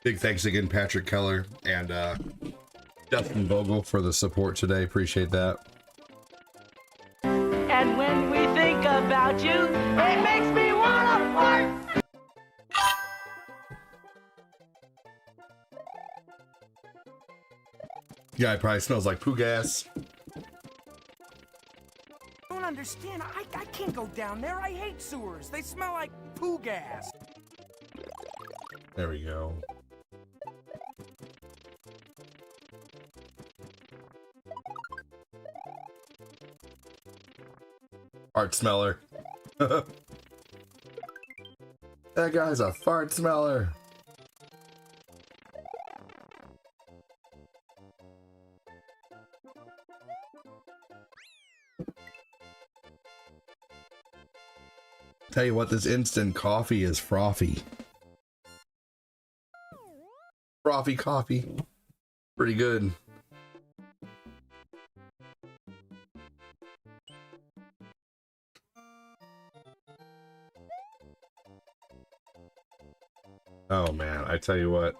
Big thanks again, Patrick Keller and Justin Vogel for the support today. Appreciate that. And when we think about you, it makes me wanna fart! Yeah, it probably smells like poo gas. I don't understand. I can't go down there. I hate sewers. They smell like poo gas. There we go. Fart smeller. That guy's a fart smeller. Tell you what, this instant coffee is frothy. Frothy coffee. Pretty good. Oh man, I tell you what,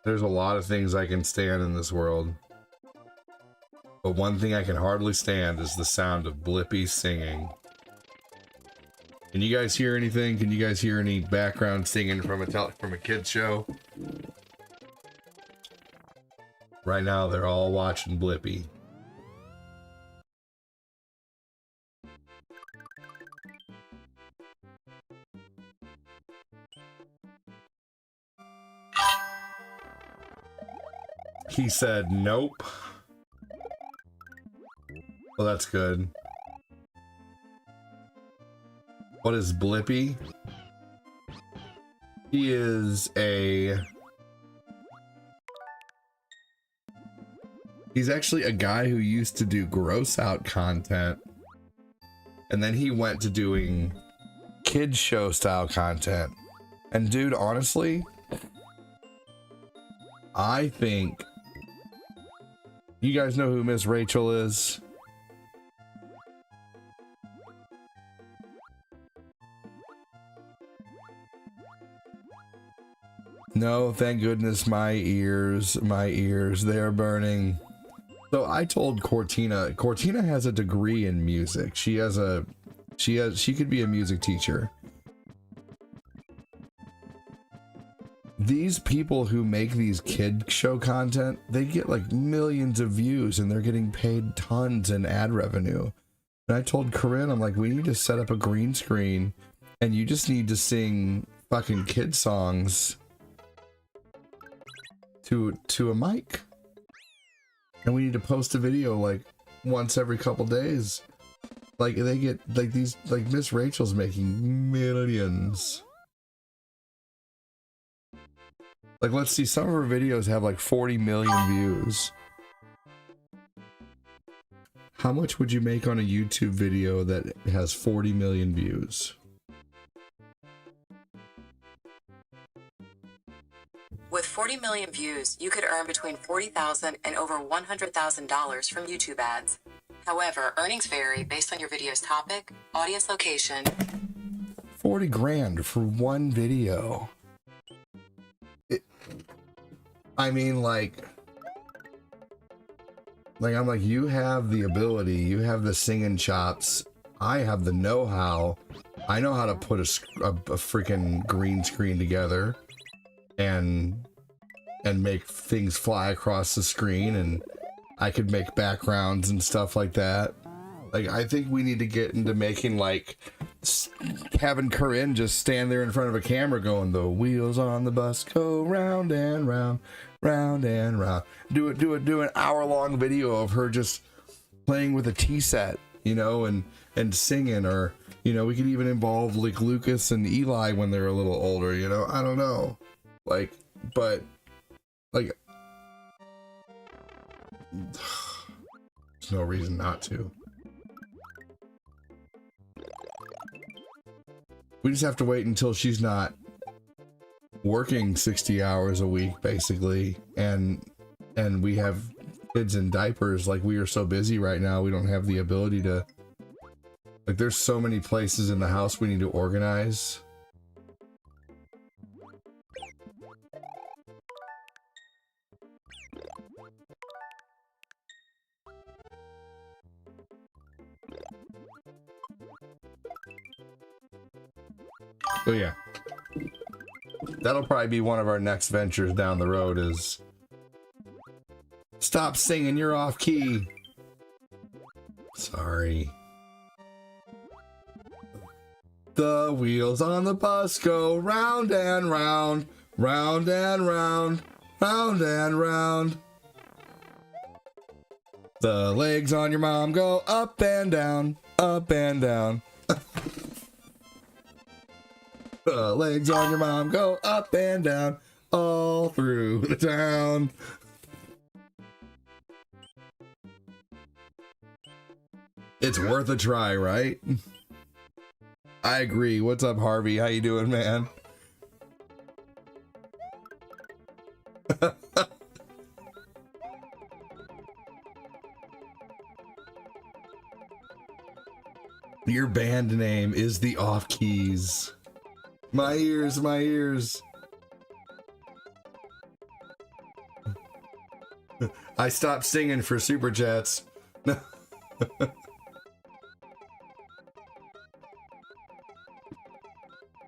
there's a lot of things I can stand in this world, but one thing I can hardly stand is the sound of Blippi singing. Can you guys hear anything? Can you guys hear any background singing from a kid's show? Right now, they're all watching Blippi. He said nope. Well, that's good. What is Blippi? He is he's actually a guy who used to do gross out content, and then he went to doing kids show style content. And dude, honestly, I think you guys know who Miss Rachel is. No, thank goodness, my ears, they're burning. So I told Cortina has a degree in music. She could be a music teacher. These people who make these kid show content, they get like millions of views and they're getting paid tons in ad revenue. And I told Corinne, I'm like, we need to set up a green screen and you just need to sing fucking kid songs to a mic, and we need to post a video like once every couple days. Like they get like these, like Miss Rachel's making millions. Like, let's see, some of her videos have like 40 million views. How much would you make on a YouTube video that has 40 million views? With 40 million views, you could earn between $40,000 and over $100,000 from YouTube ads. However, earnings vary based on your video's topic, audience location. 40 grand for one video. I mean, like I'm like, you have the ability, you have the singing chops, I have the know-how. I know how to put a freaking green screen together and make things fly across the screen, and I could make backgrounds and stuff like that. Like, I think we need to get into making, like, having Corinne just stand there in front of a camera going, the wheels on the bus go round and round, round and round. Do an hour-long video of her just playing with a tea set, you know, and singing, or, you know, we could even involve, like, Lucas and Eli when they're a little older, you know? I don't know. Like, but, like, there's no reason not to. We just have to wait until she's not working 60 hours a week, basically, and we have kids in diapers. Like, we are so busy right now, we don't have the ability to, like, there's so many places in the house we need to organize. So yeah, that'll probably be one of our next ventures down the road, is stop singing, you're off key. Sorry. The wheels on the bus go round and round, round and round, round and round. The legs on your mom go up and down, up and down. The legs on your mom go up and down all through the town. It's worth a try, right? I agree. What's up, Harvey? How you doing, man? Your band name is the Off Keys. My ears, my ears. I stopped singing for Super Chats.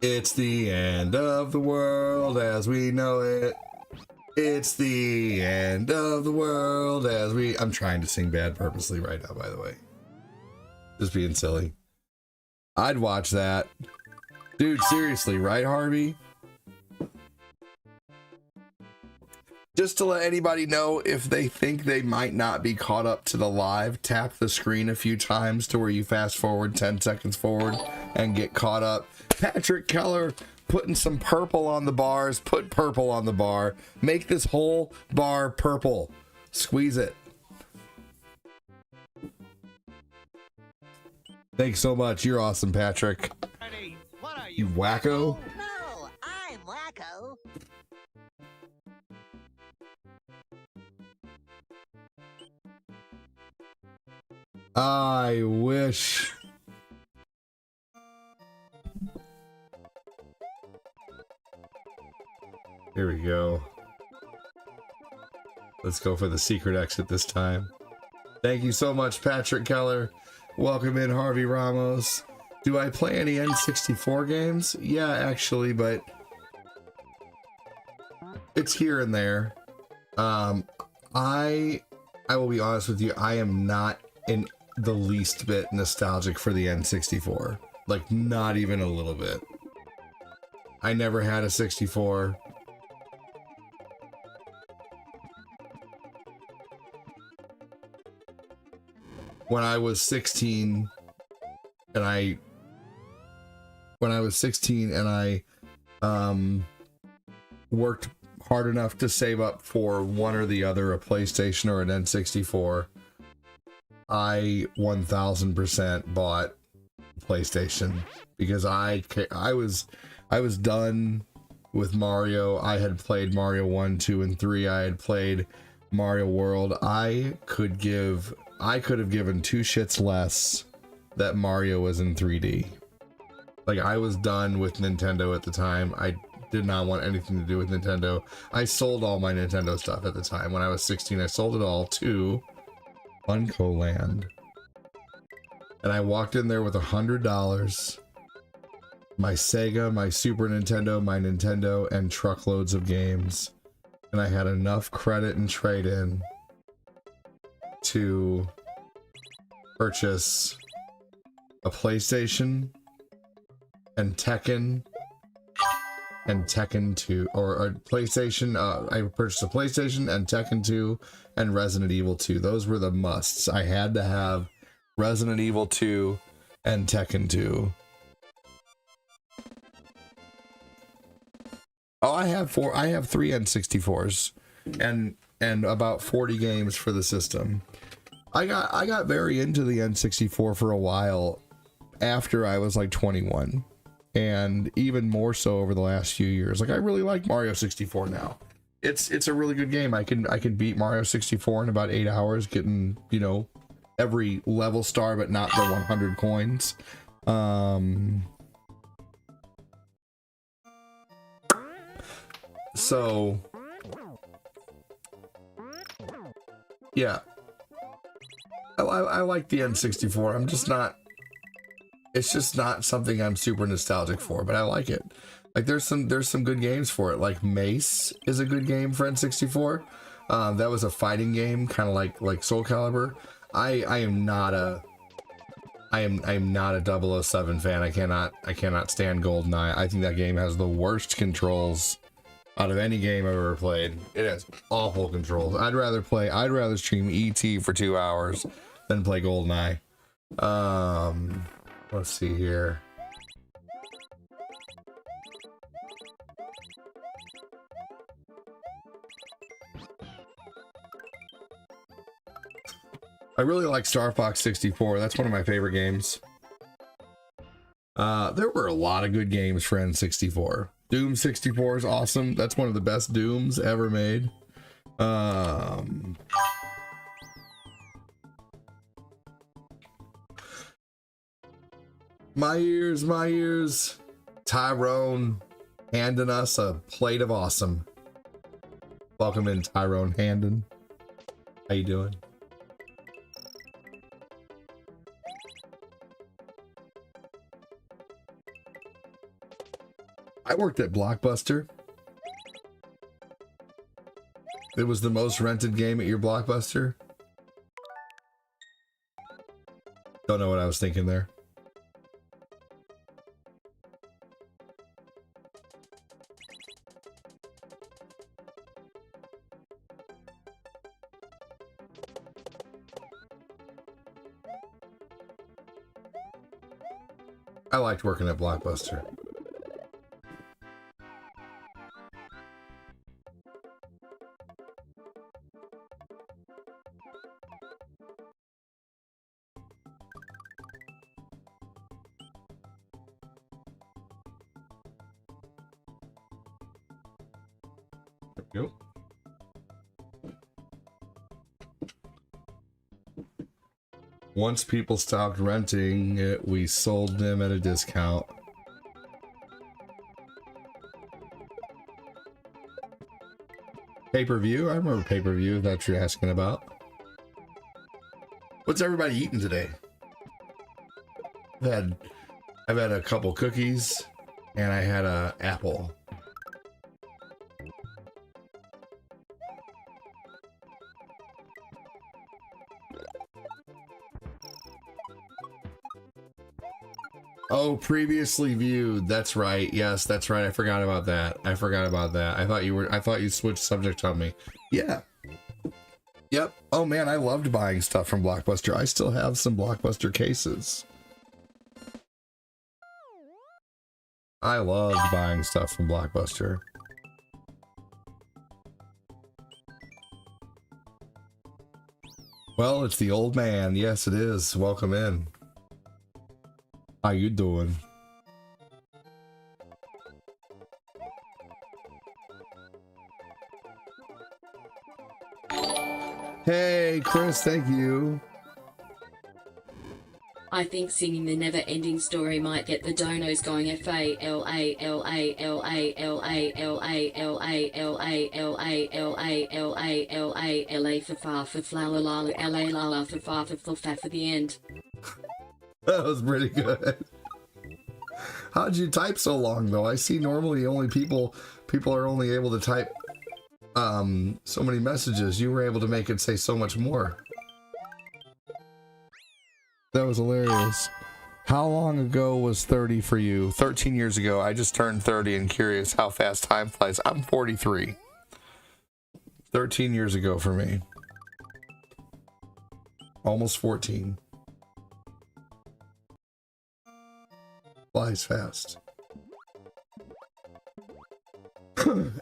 It's the end of the world as we know it. It's the end of the world as we... I'm trying to sing bad purposely right now, by the way. Just being silly. I'd watch that. Dude, seriously, right, Harvey? Just to let anybody know, if they think they might not be caught up to the live, tap the screen a few times to where you fast forward 10 seconds forward and get caught up. Patrick Keller putting some purple on the bars. Put purple on the bar. Make this whole bar purple. Squeeze it. Thanks so much. You're awesome, Patrick. You wacko. No, I'm wacko. I wish. Here we go. Let's go for the secret exit this time. Thank you so much, Patrick Keller. Welcome in, Harvey Ramos. Do I play any N64 games? Yeah, actually, but it's here and there. I will be honest with you, I am not in the least bit nostalgic for the N64. Like, not even a little bit. I never had a 64. When I was 16 and I worked hard enough to save up for one or the other, a PlayStation or an N64, I 1000% bought PlayStation because I was done with Mario. I had played Mario 1, 2, and 3. I had played Mario World. I could have given two shits less that Mario was in 3D. Like, I was done with Nintendo at the time. I did not want anything to do with Nintendo. I sold all my Nintendo stuff at the time. When I was 16, I sold it all to Funko Land. And I walked in there with $100, my Sega, my Super Nintendo, my Nintendo, and truckloads of games. And I had enough credit and trade-in to purchase a PlayStation and Tekken 2, or a PlayStation. I purchased a PlayStation and Tekken 2 and Resident Evil 2. Those were the musts. I had to have Resident Evil 2 and Tekken 2. Oh, I have 3 N64s and about 40 games for the system. I got very into the N64 for a while after I was like 21, and even more so over the last few years. Like, I really like Mario 64 now. It's a really good game. I can beat Mario 64 in about 8 hours, getting, you know, every level star but not the 100 coins. So yeah, I like the N64. I'm just not, it's just not something I'm super nostalgic for, but I like it. Like, there's some good games for it. Like Mace is a good game for N64. That was a fighting game, kind of like Soul Calibur. I am not a 007 fan. I cannot stand GoldenEye. I think that game has the worst controls out of any game I've ever played. It has awful controls. I'd rather stream ET for 2 hours than play GoldenEye. Let's see here. I really like Star Fox 64. That's one of my favorite games. There were a lot of good games for N64. Doom 64 is awesome. That's one of the best Dooms ever made. My ears. Tyrone handing us a plate of awesome. Welcome in, Tyrone Handon. How you doing? I worked at Blockbuster. It was the most rented game at your Blockbuster. Don't know what I was thinking there. I liked working at Blockbuster. There we go. Once people stopped renting it, we sold them at a discount. Pay-per-view? I remember pay-per-view, that's what you're asking about. What's everybody eating today? I've had a couple cookies and I had a apple. Oh, previously viewed. That's right. Yes, that's right. I forgot about that. I thought you switched subject on me. Yeah. Yep. Oh man, I loved buying stuff from Blockbuster. I still have some Blockbuster cases. I loved buying stuff from Blockbuster. Well, it's the old man. Yes, it is. Welcome in. How you doing? Hey, Chris, thank you. I think singing the never-ending story might get the donos going. F-A-L-A-L-A-L-A-L-A-L-A-L-A-L-A-L-A for far for flower lala L-A lala for far for the end. That was pretty good. How'd you type so long though? I see normally only people are only able to type so many messages. You were able to make it say so much more. That was hilarious. How long ago was 30 for you? 13 years ago. I just turned 30 and curious how fast time flies. I'm 43. 13 years ago for me. Almost 14. Flies fast.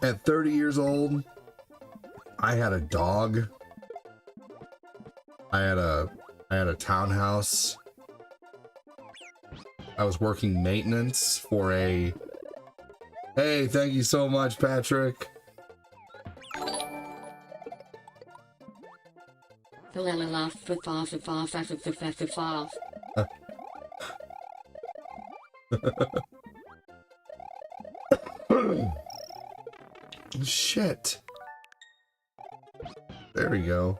At 30 years old, I had a dog. I had a townhouse. I was working maintenance for a... Hey, thank you so much, Patrick. Shit. There we go.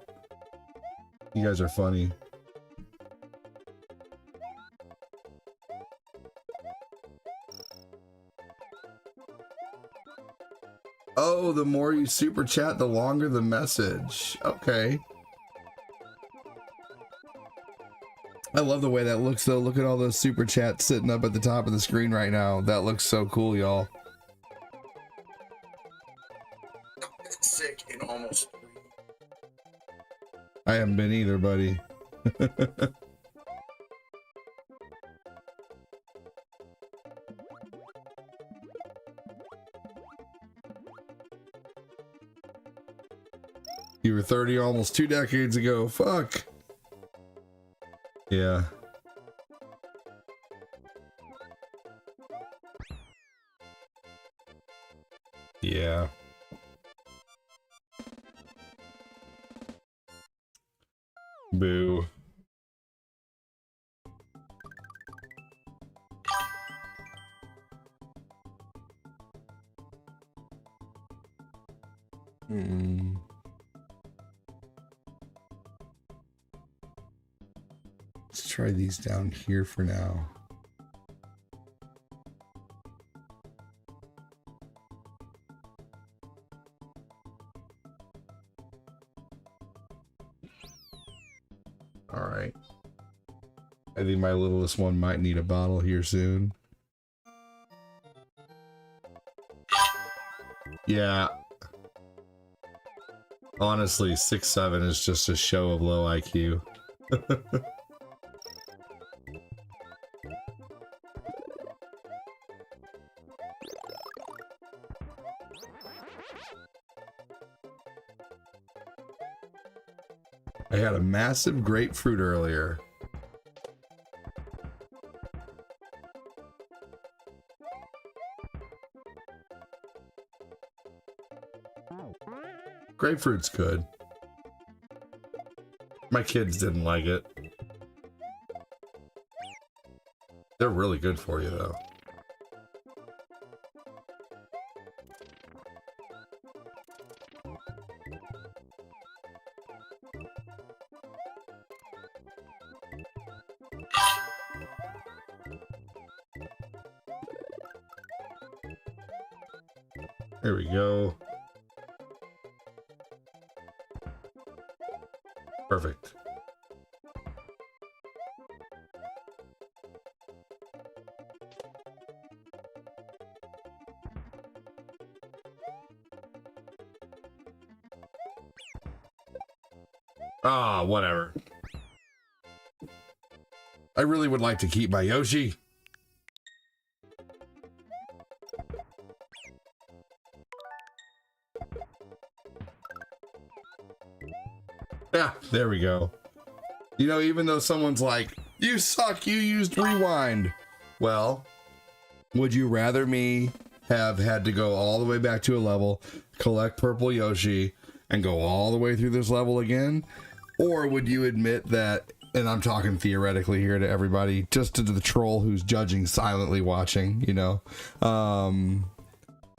You guys are funny. Oh, the more you super chat, the longer the message. Okay. I love the way that looks though. Look at all those super chats sitting up at the top of the screen right now. That looks so cool, y'all. Sick in almost. I haven't been either, buddy. You were 30 almost 2 decades ago. Fuck. Yeah. Yeah. Boo. Let's try these down here for now. All right. I think my littlest one might need a bottle here soon. Yeah. Honestly, 6'7" is just a show of low IQ. I had a massive grapefruit earlier. Grapefruit's good. My kids didn't like it. They're really good for you, though. There we go. Perfect. Ah, whatever. I really would like to keep my Yoshi. Yeah, there we go. You know, even though someone's like, you suck, you used rewind. Well, would you rather me have had to go all the way back to a level, collect purple Yoshi, and go all the way through this level again? Or would you admit that, and I'm talking theoretically here to everybody, just to the troll who's judging, silently watching, you know,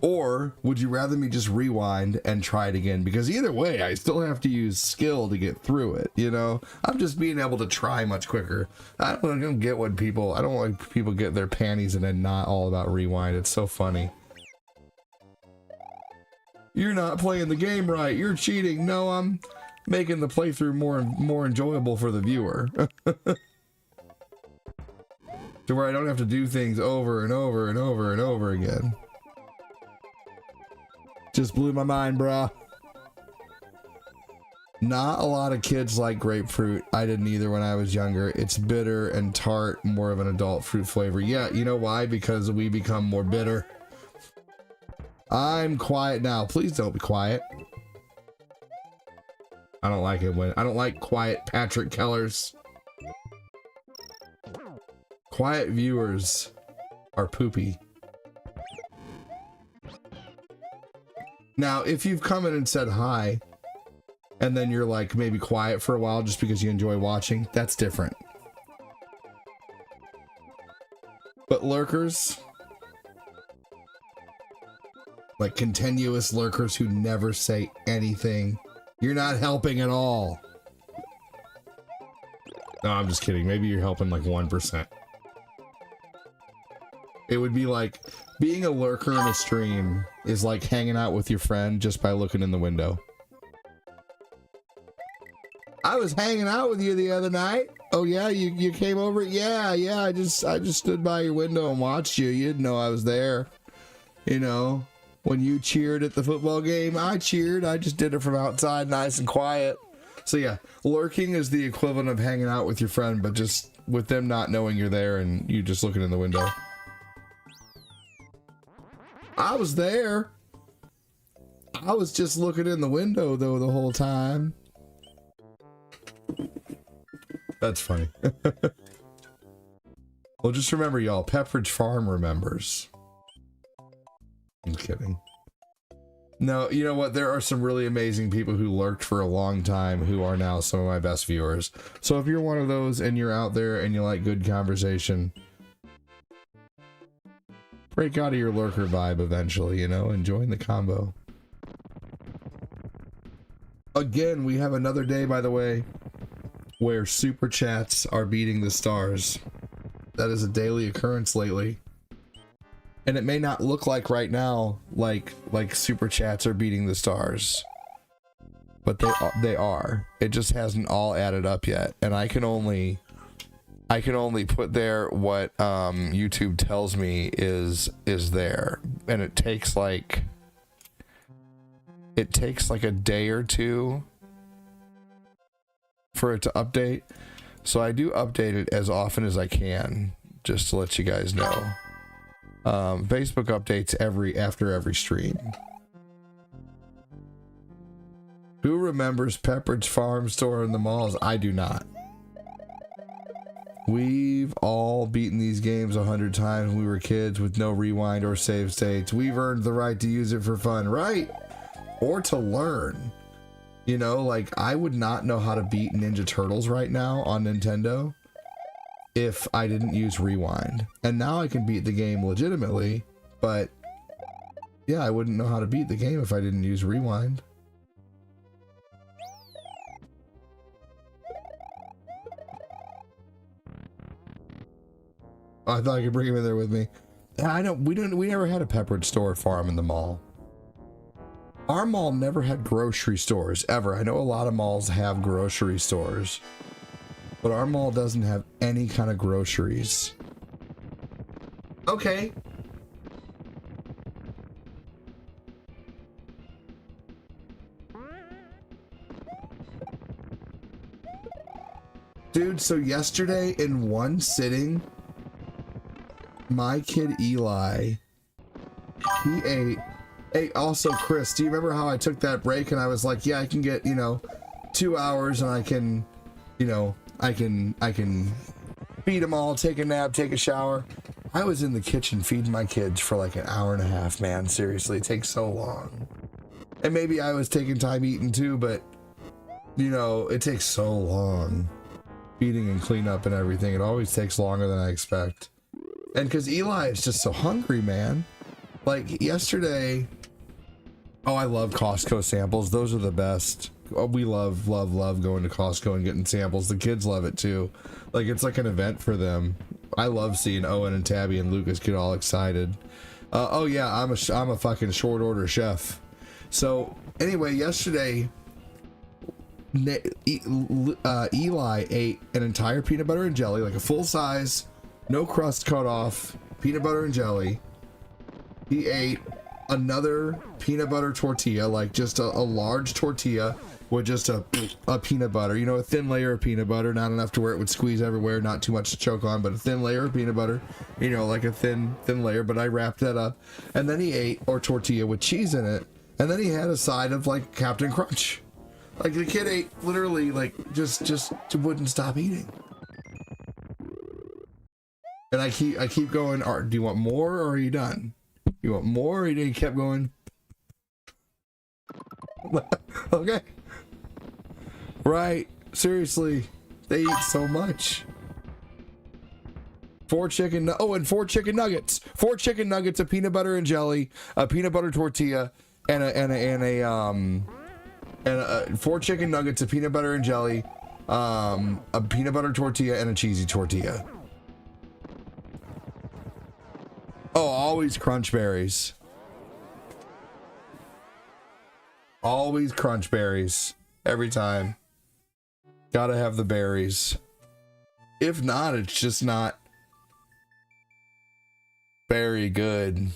or would you rather me just rewind and try it again? Because either way, I still have to use skill to get through it, you know? I'm just being able to try much quicker. I don't get what people, I don't like people get their panties and then not all about rewind. It's so funny. You're not playing the game right. You're cheating. No, I'm making the playthrough more enjoyable for the viewer. To where I don't have to do things over and over and over and over again. Just blew my mind, bruh. Not a lot of kids like grapefruit. I didn't either when I was younger. It's bitter and tart, more of an adult fruit flavor. Yeah, you know why? Because we become more bitter. I'm quiet now. Please don't be quiet. I don't like it when I don't like quiet Patrick Kellers. Quiet viewers are poopy. Now, if you've come in and said hi, and then you're like maybe quiet for a while just because you enjoy watching, that's different. But lurkers, like continuous lurkers who never say anything, you're not helping at all. No, I'm just kidding. Maybe you're helping like 1%. It would be like being a lurker in a stream is like hanging out with your friend just by looking in the window. I was hanging out with you the other night. Oh yeah, you came over? Yeah, I just stood by your window and watched you. You didn't know I was there. You know, when you cheered at the football game, I cheered. I just did it from outside, nice and quiet. So yeah, lurking is the equivalent of hanging out with your friend, but just with them not knowing you're there and you just looking in the window. I was there. I was just looking in the window though the whole time. That's funny. Well, just remember, y'all, Pepperidge Farm remembers. I'm kidding. No, you know what? There are some really amazing people who lurked for a long time who are now some of my best viewers. So if you're one of those and you're out there and you like good conversation, break out of your lurker vibe eventually, you know, and join the combo. Again, we have another day, by the way. where super chats are beating the stars. That is a daily occurrence lately. And it may not look like right now like super chats are beating the stars. But they are. It just hasn't all added up yet. And I can only put there what YouTube tells me is there. And it takes like a day or two for it to update. So I do update it as often as I can, just to let you guys know. Facebook updates after every stream. Who remembers Pepperidge Farm store in the malls? I do not. We've all beaten these games 100 times when we were kids with no rewind or save states. We've earned the right to use it for fun, right? Or to learn. You know, like, I would not know how to beat Ninja Turtles right now on Nintendo if I didn't use rewind. And now I can beat the game legitimately, but yeah, I wouldn't know how to beat the game if I didn't use rewind. Oh, I thought I could bring him in there with me. We never had a Pepperidge store farm in the mall. Our mall never had grocery stores, ever. I know a lot of malls have grocery stores, but our mall doesn't have any kind of groceries. Okay. Dude, so yesterday in one sitting, my kid Eli, he ate... Hey, also, Chris, do you remember how I took that break and I was like, yeah, I can get, 2 hours and I can, I can feed them all, take a nap, take a shower. I was in the kitchen feeding my kids for like an hour and a half, man. Seriously, it takes so long. And maybe I was taking time eating too, but, it takes so long. Feeding and cleanup and everything. It always takes longer than I expect. And because Eli is just so hungry, man. Like yesterday, I love Costco samples. Those are the best. We love going to Costco and getting samples. The kids love it too. Like it's like an event for them. I love seeing Owen and Tabby and Lucas get all excited. Oh yeah, I'm a fucking short order chef. So anyway, yesterday, Eli ate an entire peanut butter and jelly, like a full size, no crust cut off peanut butter and jelly. He ate another peanut butter tortilla, like just a large tortilla with just a peanut butter, a thin layer of peanut butter, not enough to where it would squeeze everywhere, not too much to choke on, but a thin layer of peanut butter, like a thin layer, but I wrapped that up. And then he ate a tortilla with cheese in it, and then he had a side of like Captain Crunch. Like the kid ate literally like just wouldn't stop eating. And I keep going, do you want more or are you done? You want more? Or he kept going. Okay. Right. Seriously. They eat so much. 4 chicken nuggets. 4 chicken nuggets, a peanut butter and jelly, a peanut butter tortilla, and 4 chicken nuggets, a peanut butter and jelly, a peanut butter tortilla, and a cheesy tortilla. Oh, always crunch berries. Always crunch berries. Every time. Gotta have the berries. If not, it's just not very good.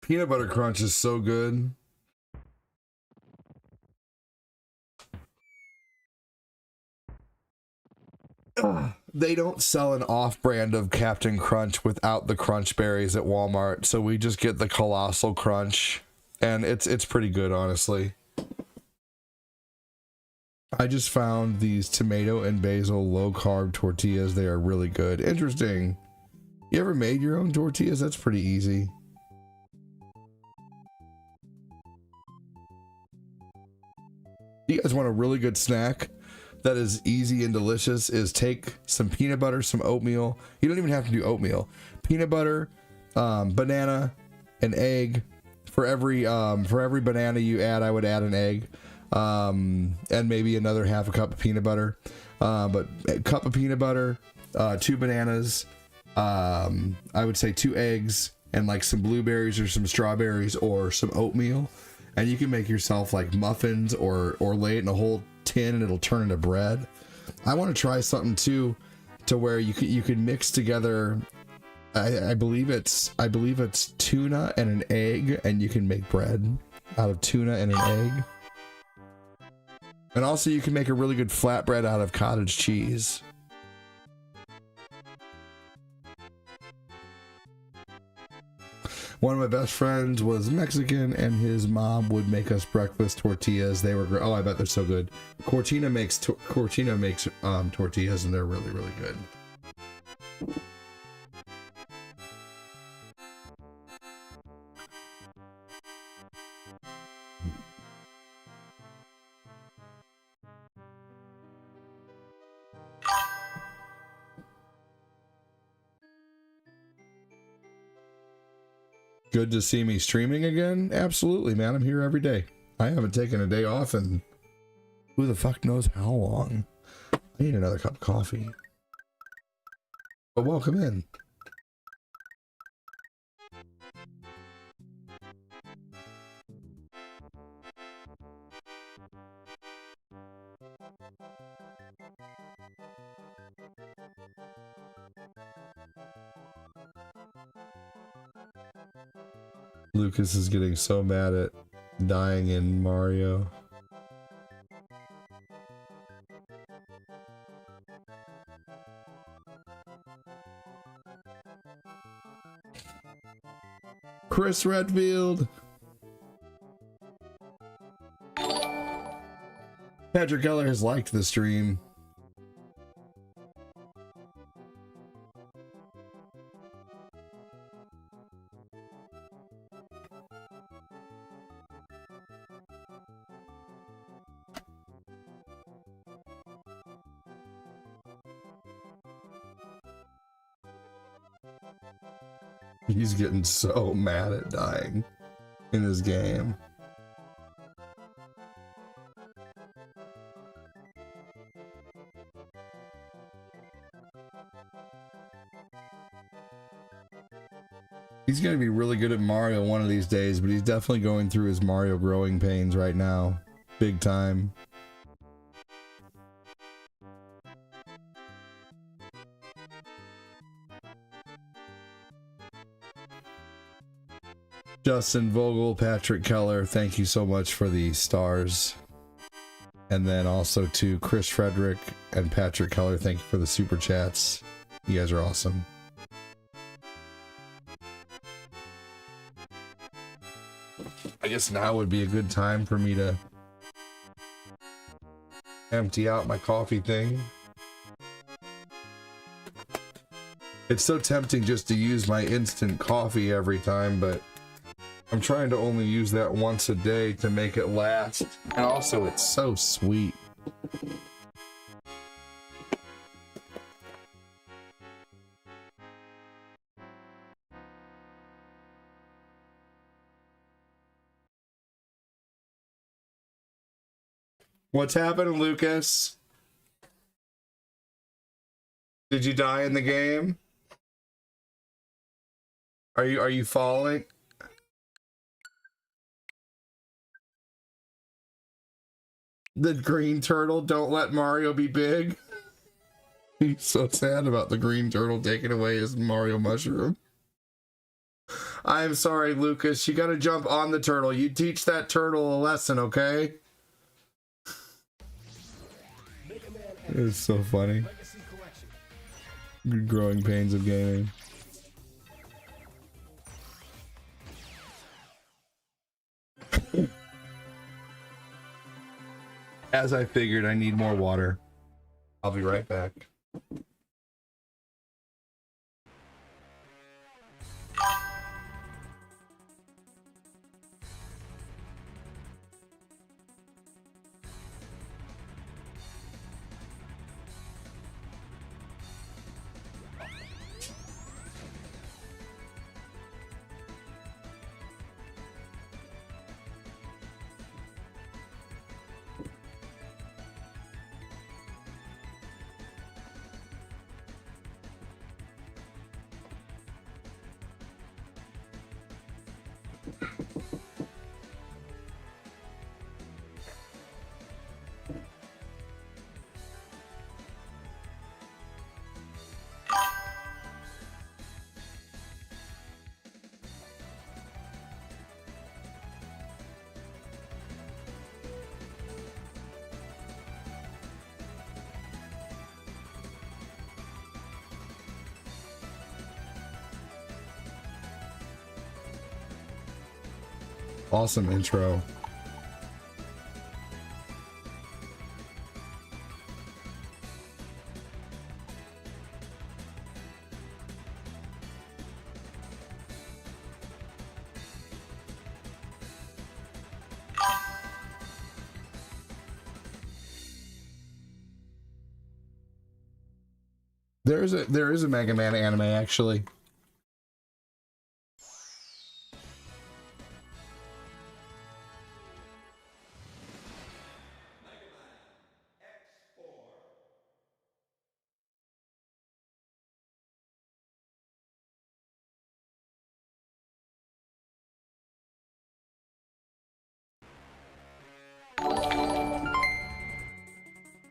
Peanut butter crunch is so good. They don't sell an off-brand of Captain Crunch without the crunch berries at Walmart, so we just get the Colossal Crunch, and it's pretty good, honestly. I just found these tomato and basil low-carb tortillas. They are really good. Interesting. You ever made your own tortillas? That's pretty easy. You guys want a really good snack that is easy and delicious? Is take some peanut butter, some oatmeal. You don't even have to do oatmeal. Peanut butter, banana, an egg. For every banana you add, I would add an egg, and maybe another half a cup of peanut butter. But a cup of peanut butter, 2 bananas, I would say 2 eggs, and like some blueberries or some strawberries or some oatmeal. And you can make yourself like muffins or lay it in a whole tin and it'll turn into bread. I want to try something too, to where you can mix together. I believe it's tuna and an egg, and you can make bread out of tuna and an egg. And also you can make a really good flatbread out of cottage cheese. One of my best friends was Mexican, and his mom would make us breakfast tortillas. They were great. Oh, I bet they're so good. Cortina makes tortillas, and they're really, really good. Good to see me streaming again? Absolutely, man. I'm here every day. I haven't taken a day off in who the fuck knows how long. I need another cup of coffee. But welcome in. Lucas is getting so mad at dying in Mario. Chris Redfield. Patrick Keller has liked the stream. He's getting so mad at dying in his game. He's going to be really good at Mario one of these days, but he's definitely going through his Mario growing pains right now. Big time. Justin Vogel, Patrick Keller, thank you so much for the stars. And then also to Chris Frederick and Patrick Keller, thank you for the super chats. You guys are awesome. I guess now would be a good time for me to empty out my coffee thing. It's so tempting just to use my instant coffee every time, but I'm trying to only use that once a day to make it last. And also, it's so sweet. What's happening, Lucas? Did you die in the game? Are you falling? The green turtle, don't let Mario be big. He's so sad about the green turtle taking away his Mario mushroom. I'm sorry, Lucas. You gotta jump on the turtle. You teach that turtle a lesson, okay? It's so funny. Growing pains of gaming. As I figured, I need more water. I'll be right back. Awesome intro. There is a Mega Man anime actually.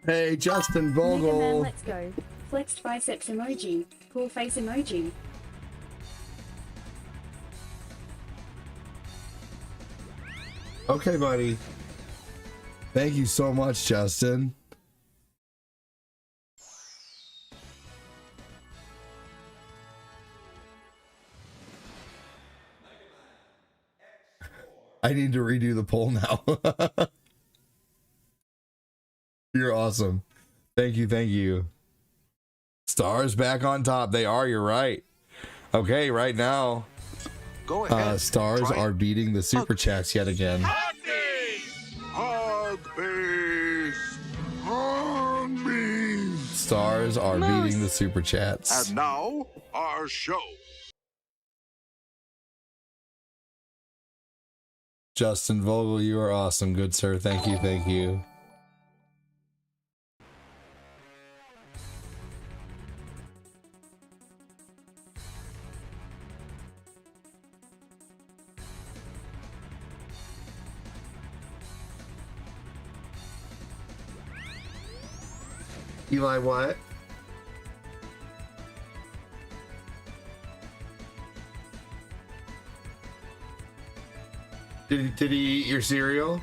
Hey, Justin Mega Man, Vogel. let's go. Flexed biceps emoji. Cool face emoji. Okay, buddy. Thank you so much, Justin. I need to redo the poll now. You're awesome. Thank you, thank you. Stars back on top. They are, you're right. Okay, right now, Go ahead. stars Try it. are beating the super chats yet again. Hug me. Stars are beating the super chats. And now, our show. Justin Vogel, you are awesome. Good sir. Thank you, thank you. Eli, what? Did he eat your cereal?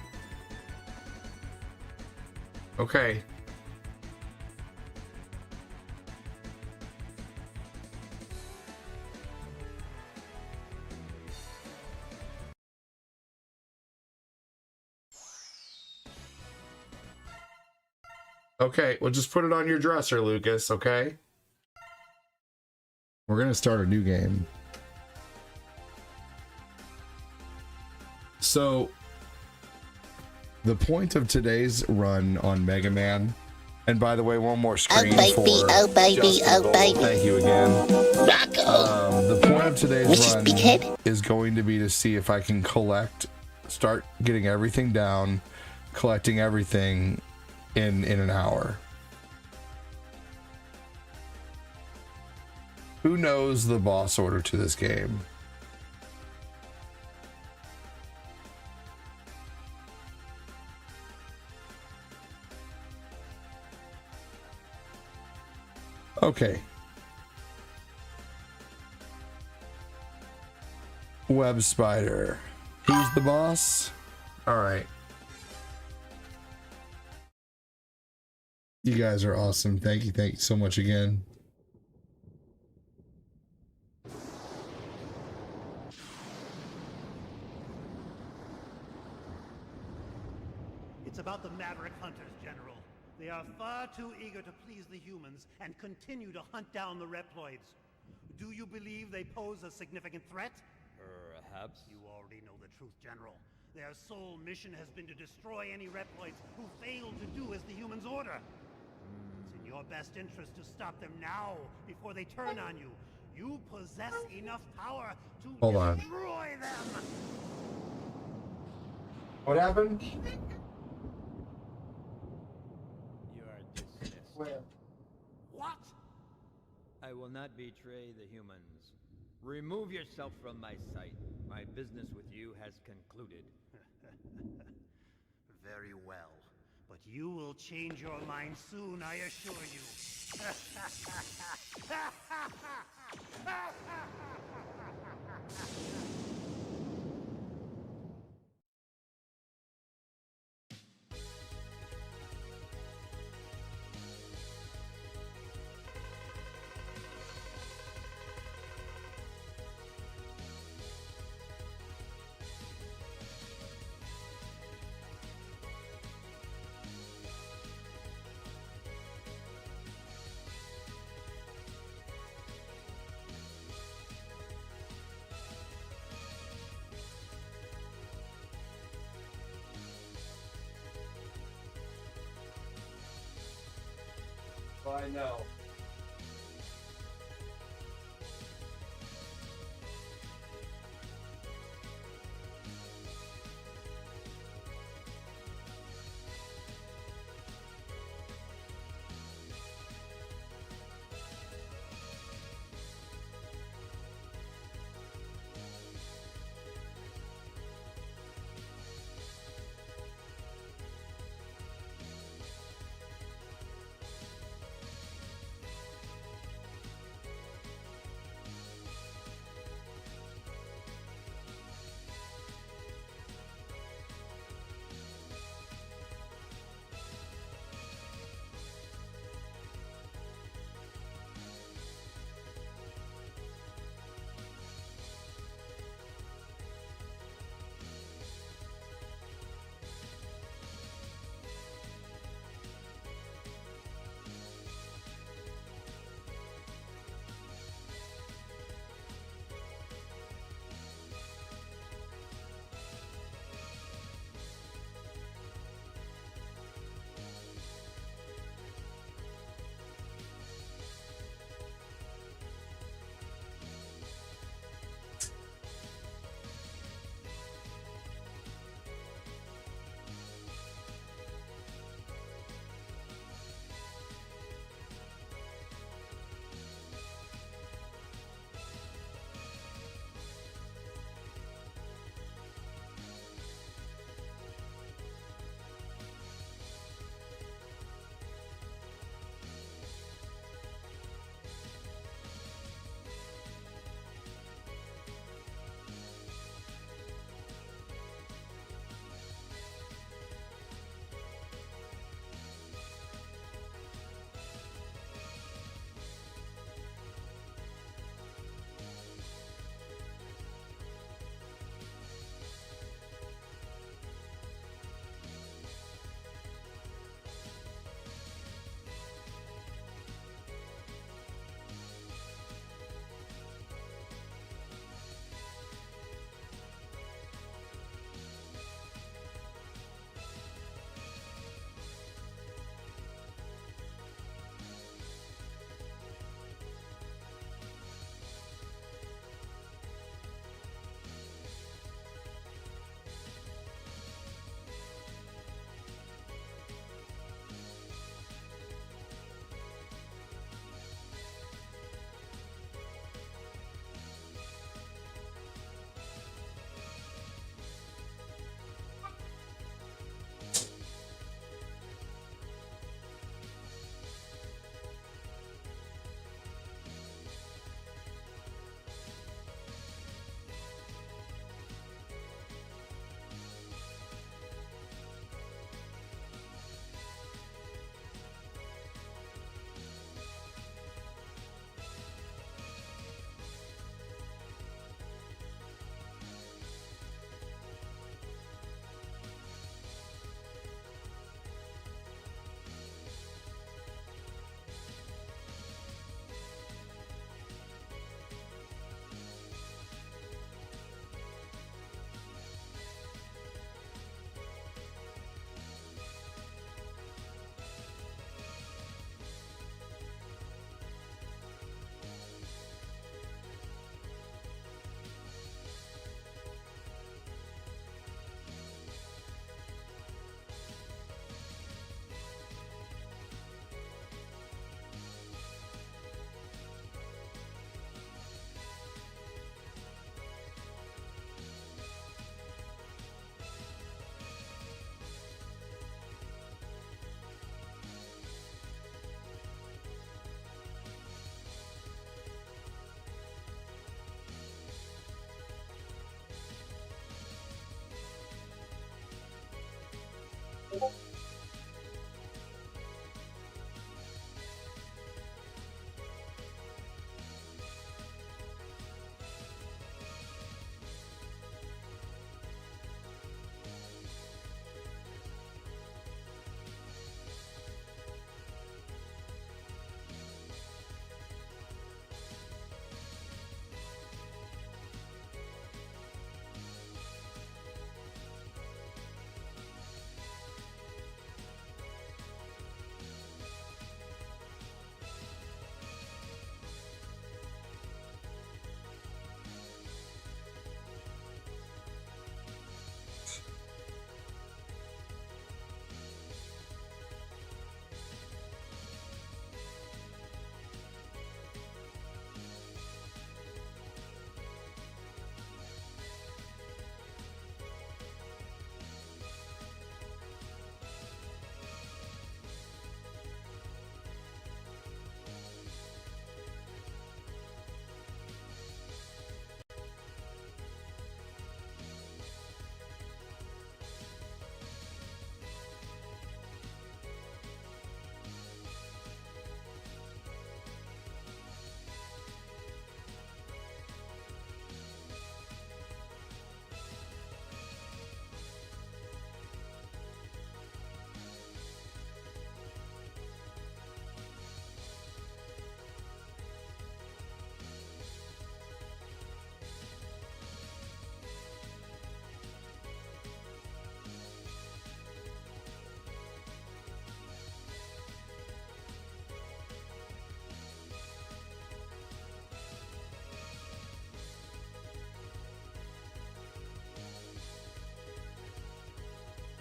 Okay. Okay, well just put it on your dresser, Lucas, okay? We're gonna start a new game. So, the point of today's run on Mega Man, and by the way, one more screen for Justin Vogel. Thank you again. The point of today's run is going to be to see if I can start getting everything down, collecting everything in an hour. Who knows the boss order to this game? Okay. Web Spider. He's the boss? Alright. You guys are awesome. Thank you so much again. It's about the Maverick Hunters, General. They are far too eager to please the humans and continue to hunt down the Reploids. Do you believe they pose a significant threat? Perhaps. You already know the truth, General. Their sole mission has been to destroy any Reploids who fail to do as the humans order. It's in your best interest to stop them now, before they turn on you. You possess enough power to Hold on. destroy them! What happened? You are dismissed. What? I will not betray the humans. Remove yourself from my sight. My business with you has concluded. Very well. But you will change your mind soon, I assure you. I know.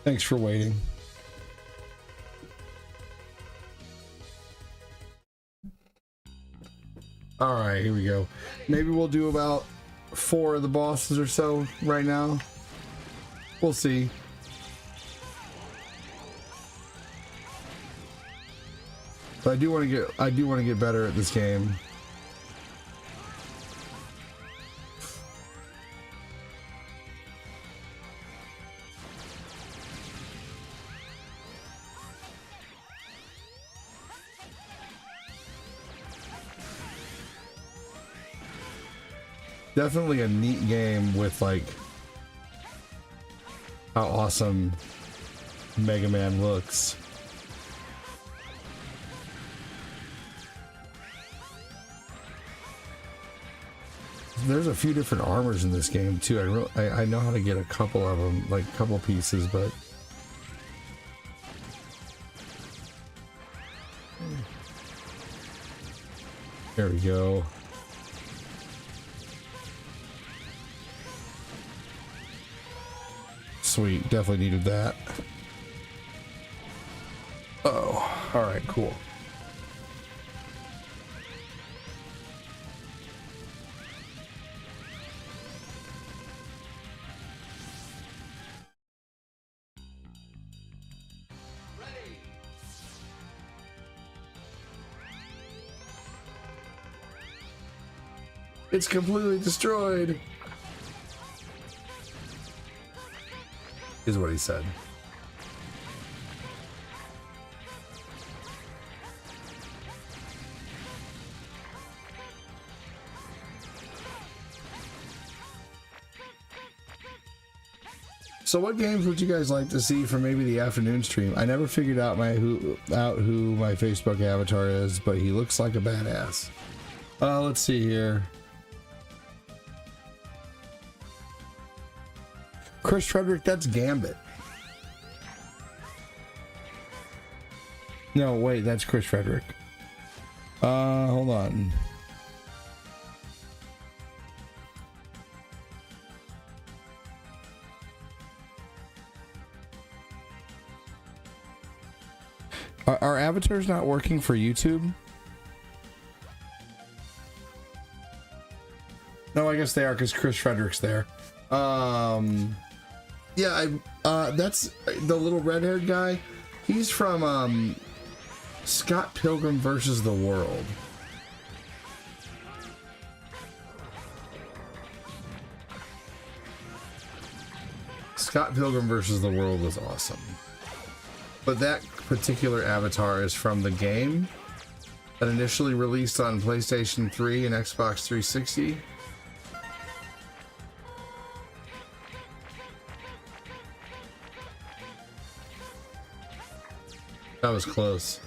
Thanks for waiting. All right, here we go. Maybe we'll do about 4 of the bosses or so right now. We'll see. But I do want to get better at this game. Definitely a neat game with like how awesome Mega Man looks. There's a few different armors in this game too. I know how to get a couple of them, like a couple pieces, but there we go. Sweet, definitely needed that. Oh, all right, cool. It's completely destroyed. Is what he said. So what games would you guys like to see for maybe the afternoon stream? I never figured out who my Facebook avatar is, but he looks like a badass. Let's see here. Chris Frederick, that's Gambit. No, wait, that's Chris Frederick. Hold on. Are avatars not working for YouTube? No, I guess they are because Chris Frederick's there. Yeah, that's the little red-haired guy. He's from Scott Pilgrim versus the World. Scott Pilgrim versus the World was awesome. But that particular avatar is from the game that initially released on PlayStation 3 and Xbox 360. That was close.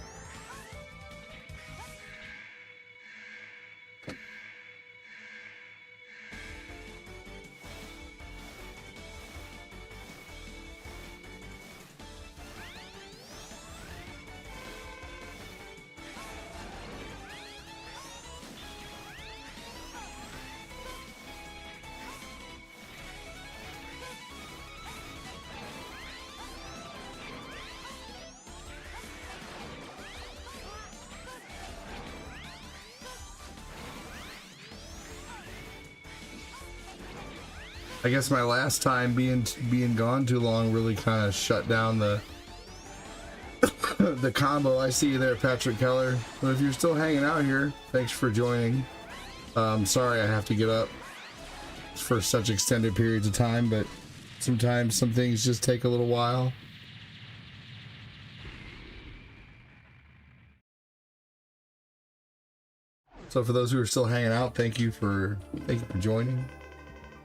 I guess my last time being gone too long really kind of shut down the the combo. I see you there, Patrick Keller. But if you're still hanging out here, thanks for joining. Sorry I have to get up for such extended periods of time, but sometimes some things just take a little while. So for those who are still hanging out, thank you for joining.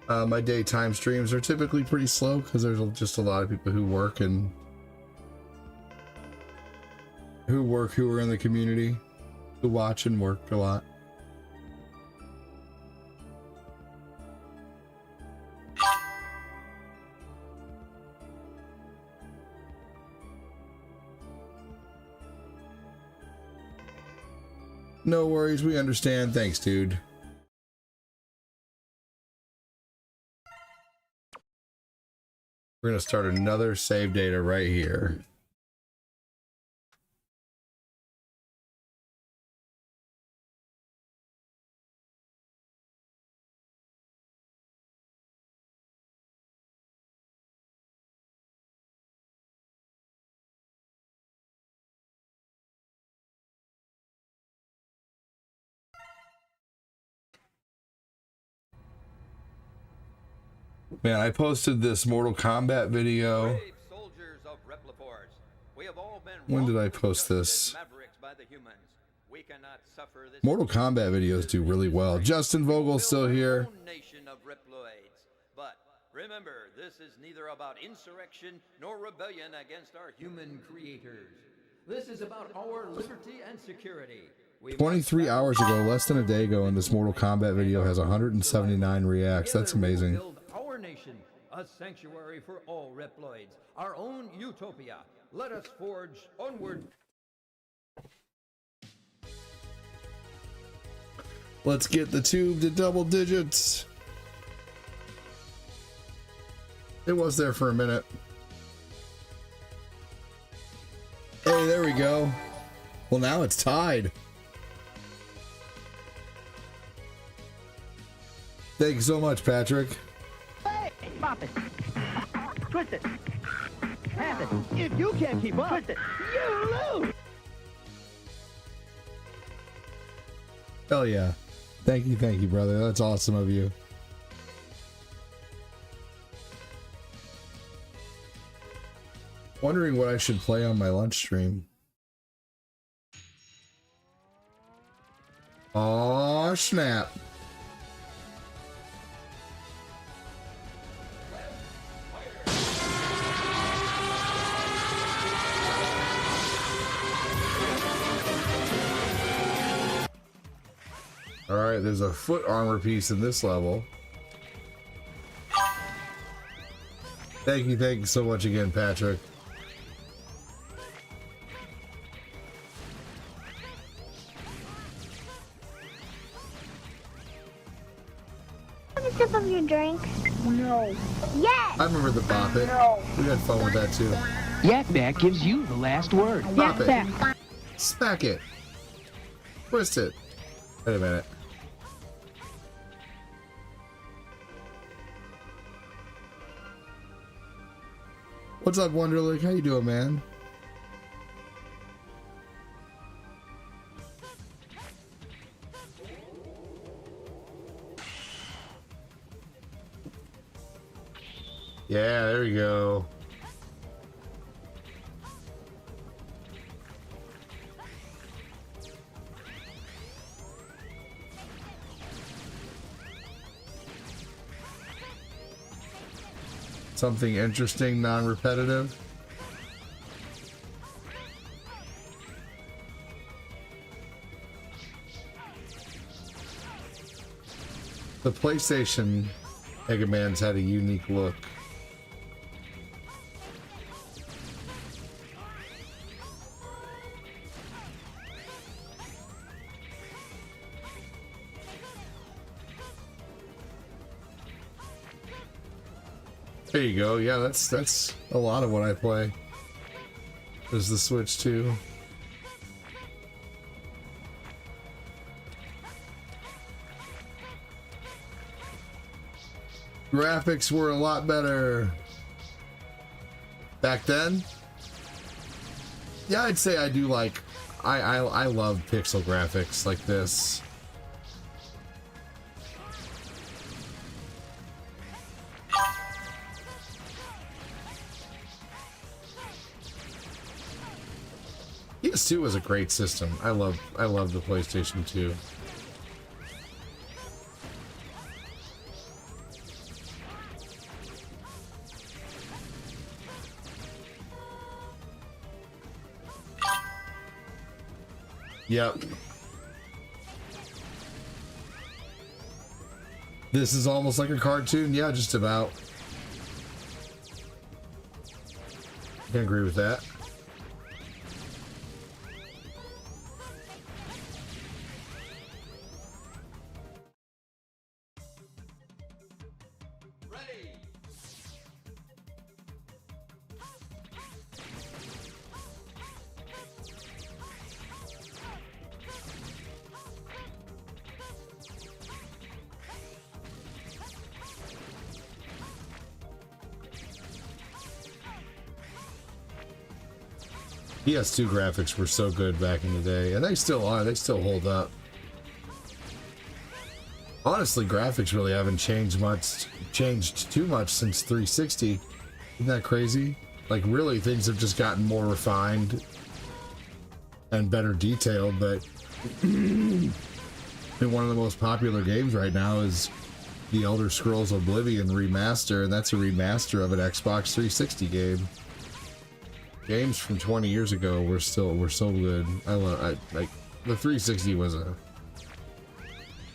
My daytime streams are typically pretty slow because there's just a lot of people who work and who are in the community, who watch and work a lot. No worries, we understand. Thanks, dude. We're gonna start another save data right here. Man, I posted this Mortal Kombat video. When did I post this? Mortal Kombat videos do really well. Justin Vogel's still here. But remember, this is neither about insurrection nor rebellion against our human creators. This is about our liberty and security. 23 hours ago, less than a day ago, and this Mortal Kombat video has 179 reacts. That's amazing. Build our nation, a sanctuary for all Reploids, our own utopia. Let us forge onward. Let's get the tube to double digits. It was there for a minute. Hey, there we go. Well, now it's tied. Thank you so much, Patrick. Hey, pop it. Twist it. Pass it. If you can't keep up, twist it. You lose. Hell yeah. Thank you, brother. That's awesome of you. Wondering what I should play on my lunch stream. Aw, snap. Alright, there's a foot armor piece in this level. Thank you so much again, Patrick. Have a sip of your drink? No. Yes! I remember the Bop It. No. We had fun with that too. Yak Back gives you the last word. Bop it. Back. Smack it. Twist it. Wait a minute. What's up, Wonderlick? How you doing, man? Yeah, there we go. Something interesting, non-repetitive. The PlayStation Mega Man's had a unique look. There you go. Yeah, that's a lot of what I play. There's the Switch too. Graphics were a lot better back then. Yeah, I'd say I do like I love pixel graphics like this. PS2 was a great system. I love the PlayStation 2. Yep. This is almost like a cartoon. Yeah, just about. I can agree with that. PS2 graphics were so good back in the day, and they still are. They still hold up. Honestly, graphics really haven't changed too much since 360. Isn't that crazy? Like, really, things have just gotten more refined and better detailed, but and one of the most popular games right now is The Elder Scrolls Oblivion Remaster, and that's a remaster of an Xbox 360 game. Games from 20 years ago were so good. Like the 360 was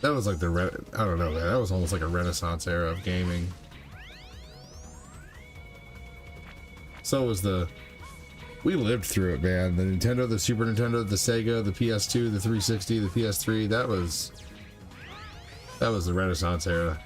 that was like I don't know, man, that was almost like a Renaissance era of gaming. So was we lived through it, man. The Nintendo, the Super Nintendo, the Sega, the PS2, the 360, the PS3, that was the Renaissance era.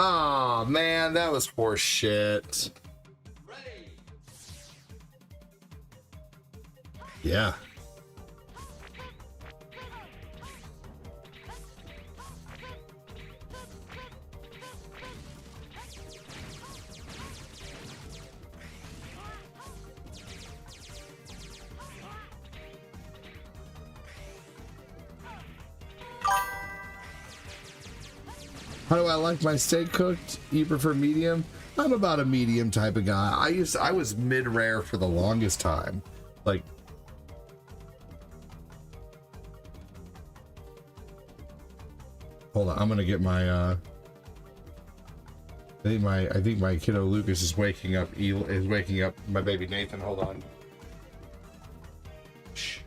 Oh man, that was horse shit. Yeah. How do I like my steak cooked? You prefer medium? I'm about a medium type of guy. I was mid-rare for the longest time. Like, hold on, I'm gonna get my I think my kiddo Lucas is waking up my baby Nathan. Hold on. Shh.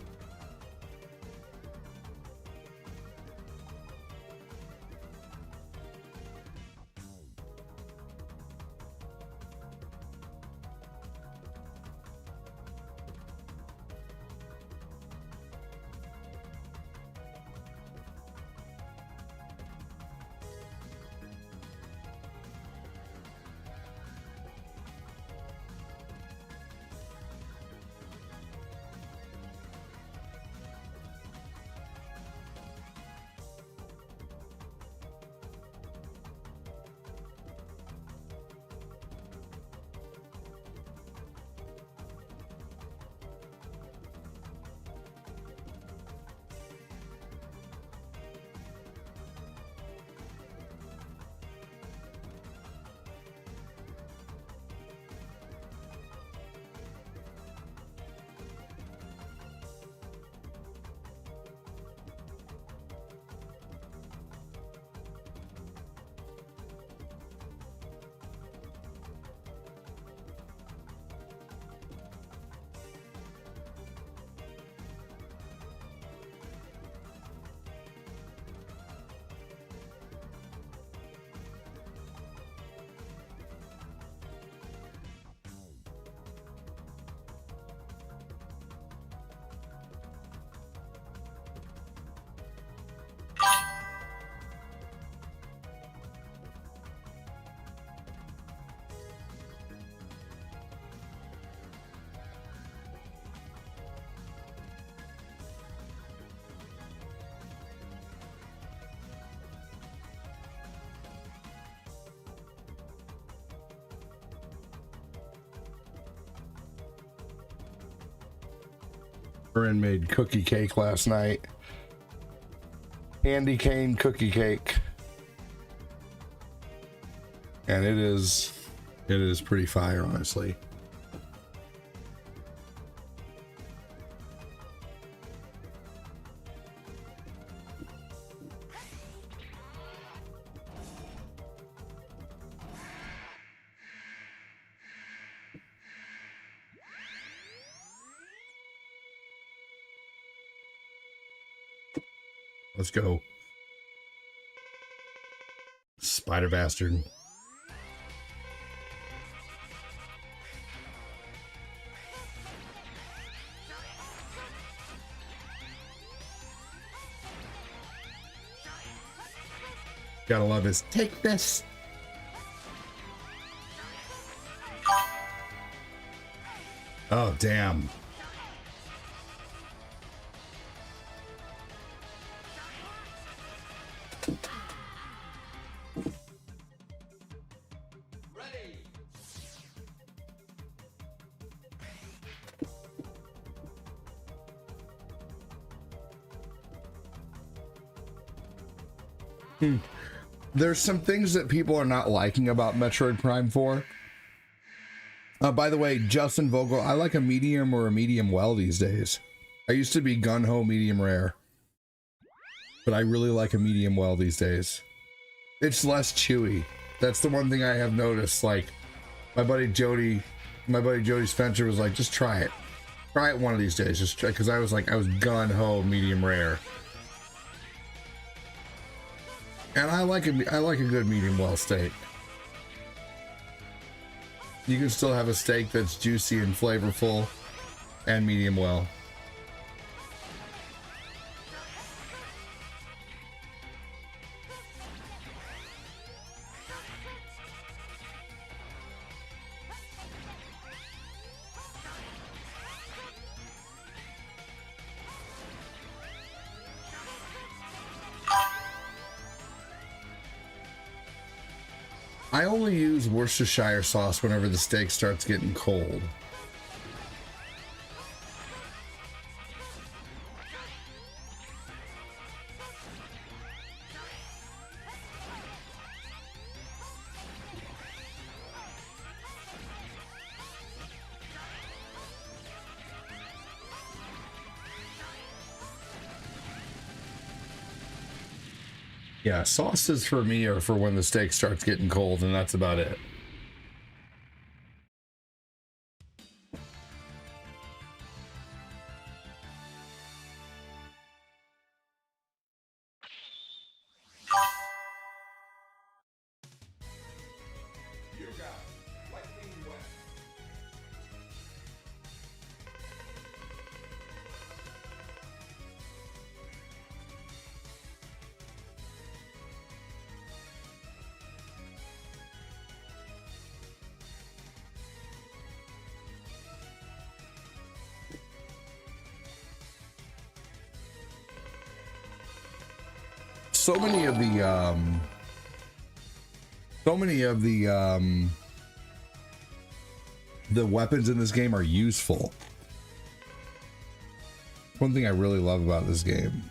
Corinne made cookie cake last night. Candy cane cookie cake. And it is pretty fire, honestly. Let's go. Spider bastard. Gotta love his take this. Oh, damn. There's some things that people are not liking about Metroid Prime 4. By the way, Justin Vogel, I like a medium or a medium well these days. I used to be gun-ho medium rare, but I really like a medium well these days. It's less chewy. That's the one thing I have noticed. Like my buddy Jody Spencer was like, just try it. Try it one of these days. Just try, because I was gun-ho medium rare. And I like a good medium well steak. You can still have a steak that's juicy and flavorful and medium well. I only use Worcestershire sauce whenever the steak starts getting cold. Yeah, sauces for me are for when the steak starts getting cold, and that's about it. So many of the weapons in this game are useful. One thing I really love about this game.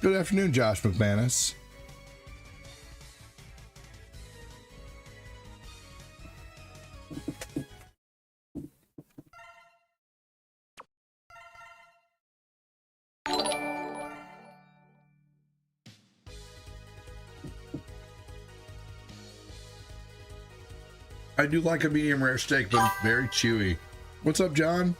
Good afternoon, Josh McManus. I do like a medium rare steak, but it's very chewy. What's up, John?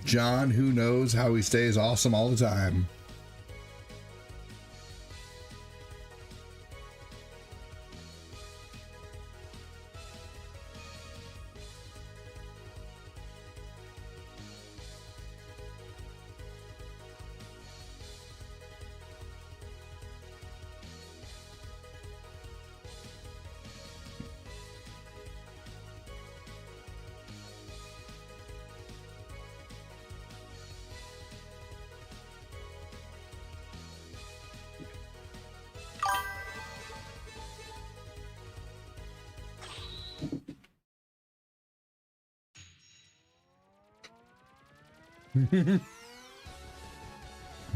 John, who knows how he stays awesome all the time.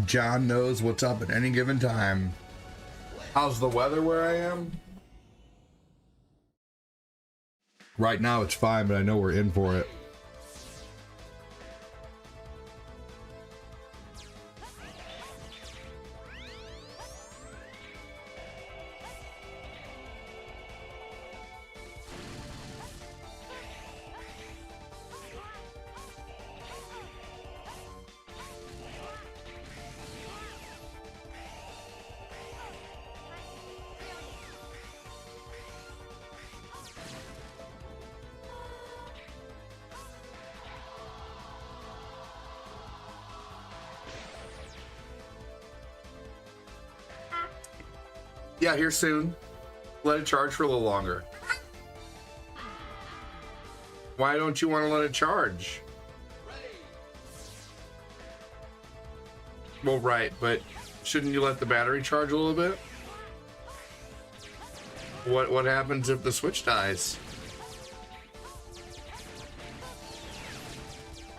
John knows what's up at any given time. How's the weather where I am? Right now it's fine, but I know we're in for it. Yeah, here soon. Let it charge for a little longer. Why don't you want to let it charge? Well, right, but shouldn't you let the battery charge a little bit? What happens if the Switch dies?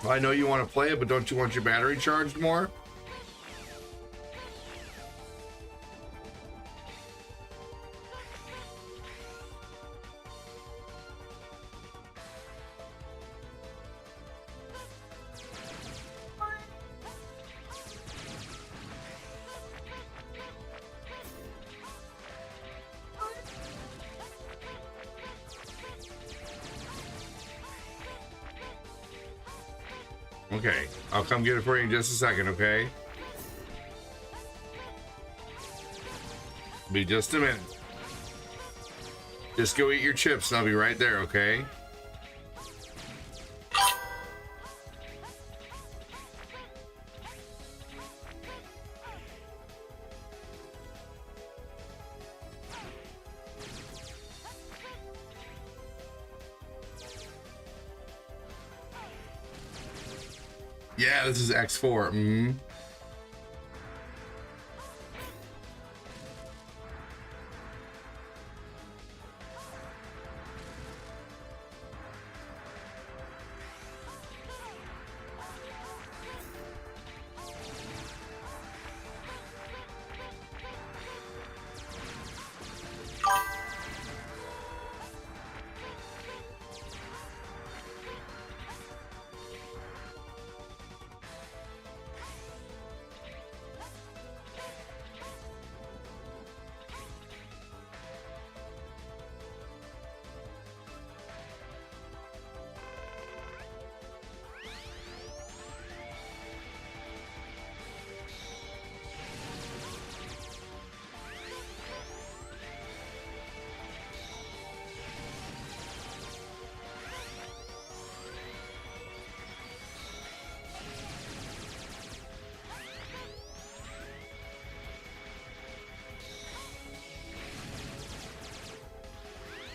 I know you want to play it, but don't you want your battery charged more? Okay, I'll come get it for you in just a second, okay? Be just a minute. Just go eat your chips and I'll be right there, okay? Yeah, this is X4. Mm-hmm.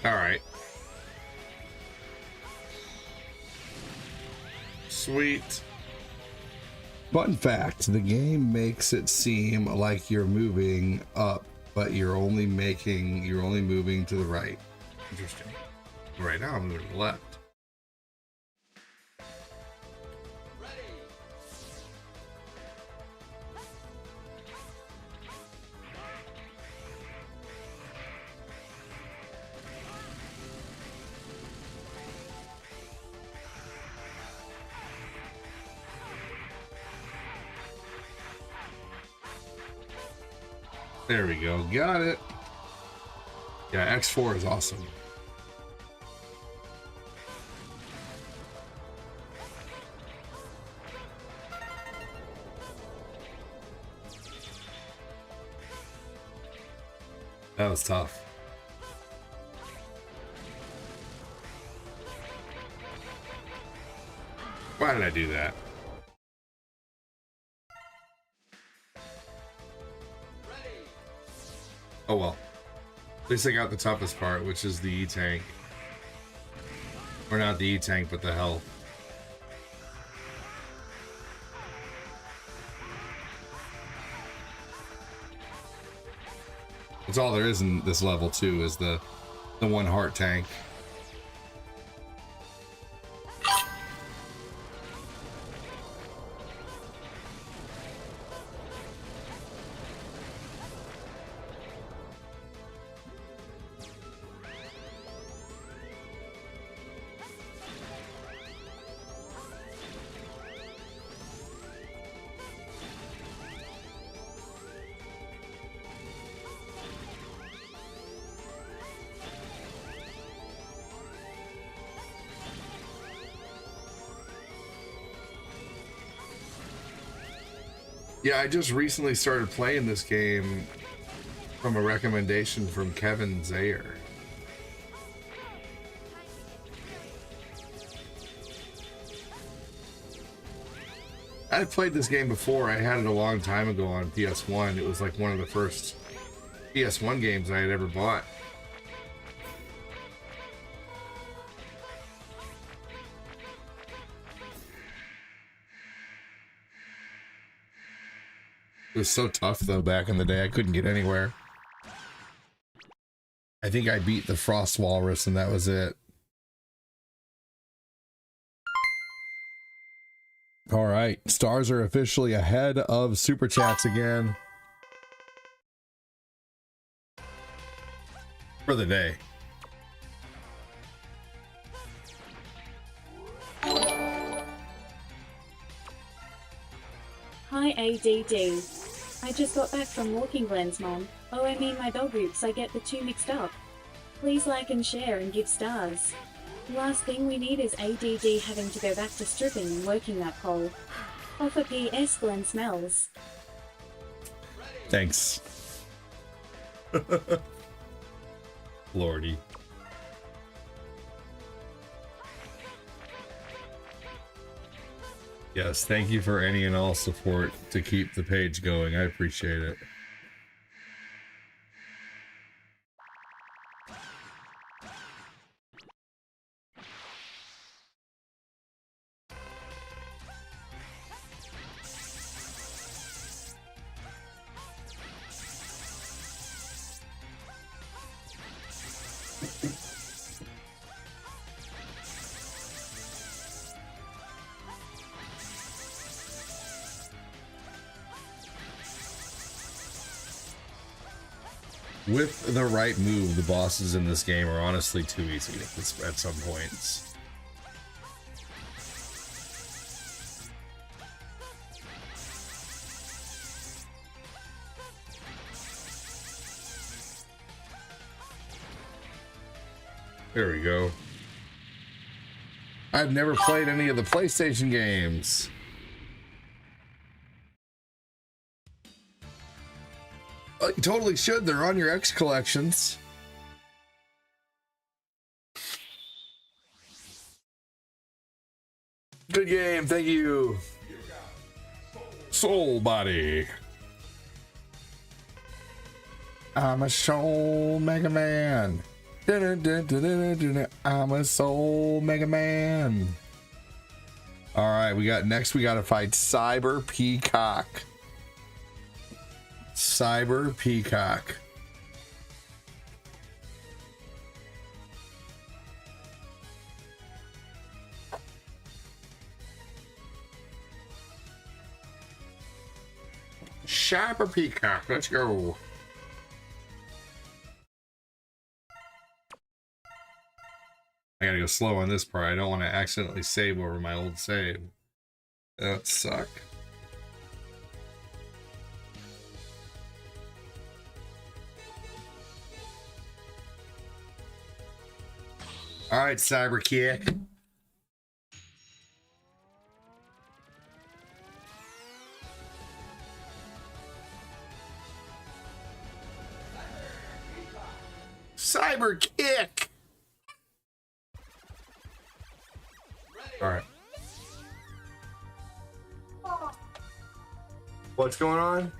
All right. Sweet. Fun fact, the game makes it seem like you're moving up, but you're only moving to the right. Interesting. Right now I'm moving to the left. There we go. Got it. Yeah, X4 is awesome. That was tough. Why did I do that? Oh well. At least I got the toughest part, which is the E-Tank. Or not the E-Tank, but the health. That's all there is in this level too, is the one heart tank. Yeah, I just recently started playing this game from a recommendation from Kevin Zayer. I had played this game before. I had it a long time ago on PS1. It was like one of the first PS1 games I had ever bought. It was so tough though back in the day. I couldn't get anywhere. I think I beat the Frost Walrus and that was it. All right, stars are officially ahead of super chats again for the day. Hi ADD. I just got back from Walking Glens, Mom. Oh, I mean my dog groups, I get the two mixed up. Please like and share and give stars. Last thing we need is ADD having to go back to stripping and working that pole. Offer PS Glen smells. Thanks. Lordy. Yes, thank you for any and all support to keep the page going. I appreciate it. With the right move, the bosses in this game are honestly too easy at some points. There we go. I've never played any of the PlayStation games. Oh, you totally should. They're on your X collections. Good game. Thank you. Soul Body. I'm a Soul Mega Man. I'm a Soul Mega Man. All right, we got to fight Cyber Peacock. Cyber Peacock. Cyber Peacock, let's go. I gotta go slow on this part. I don't want to accidentally save over my old save. That would suck. All right, Cyber Kick. Cyber Kick. All right. What's going on?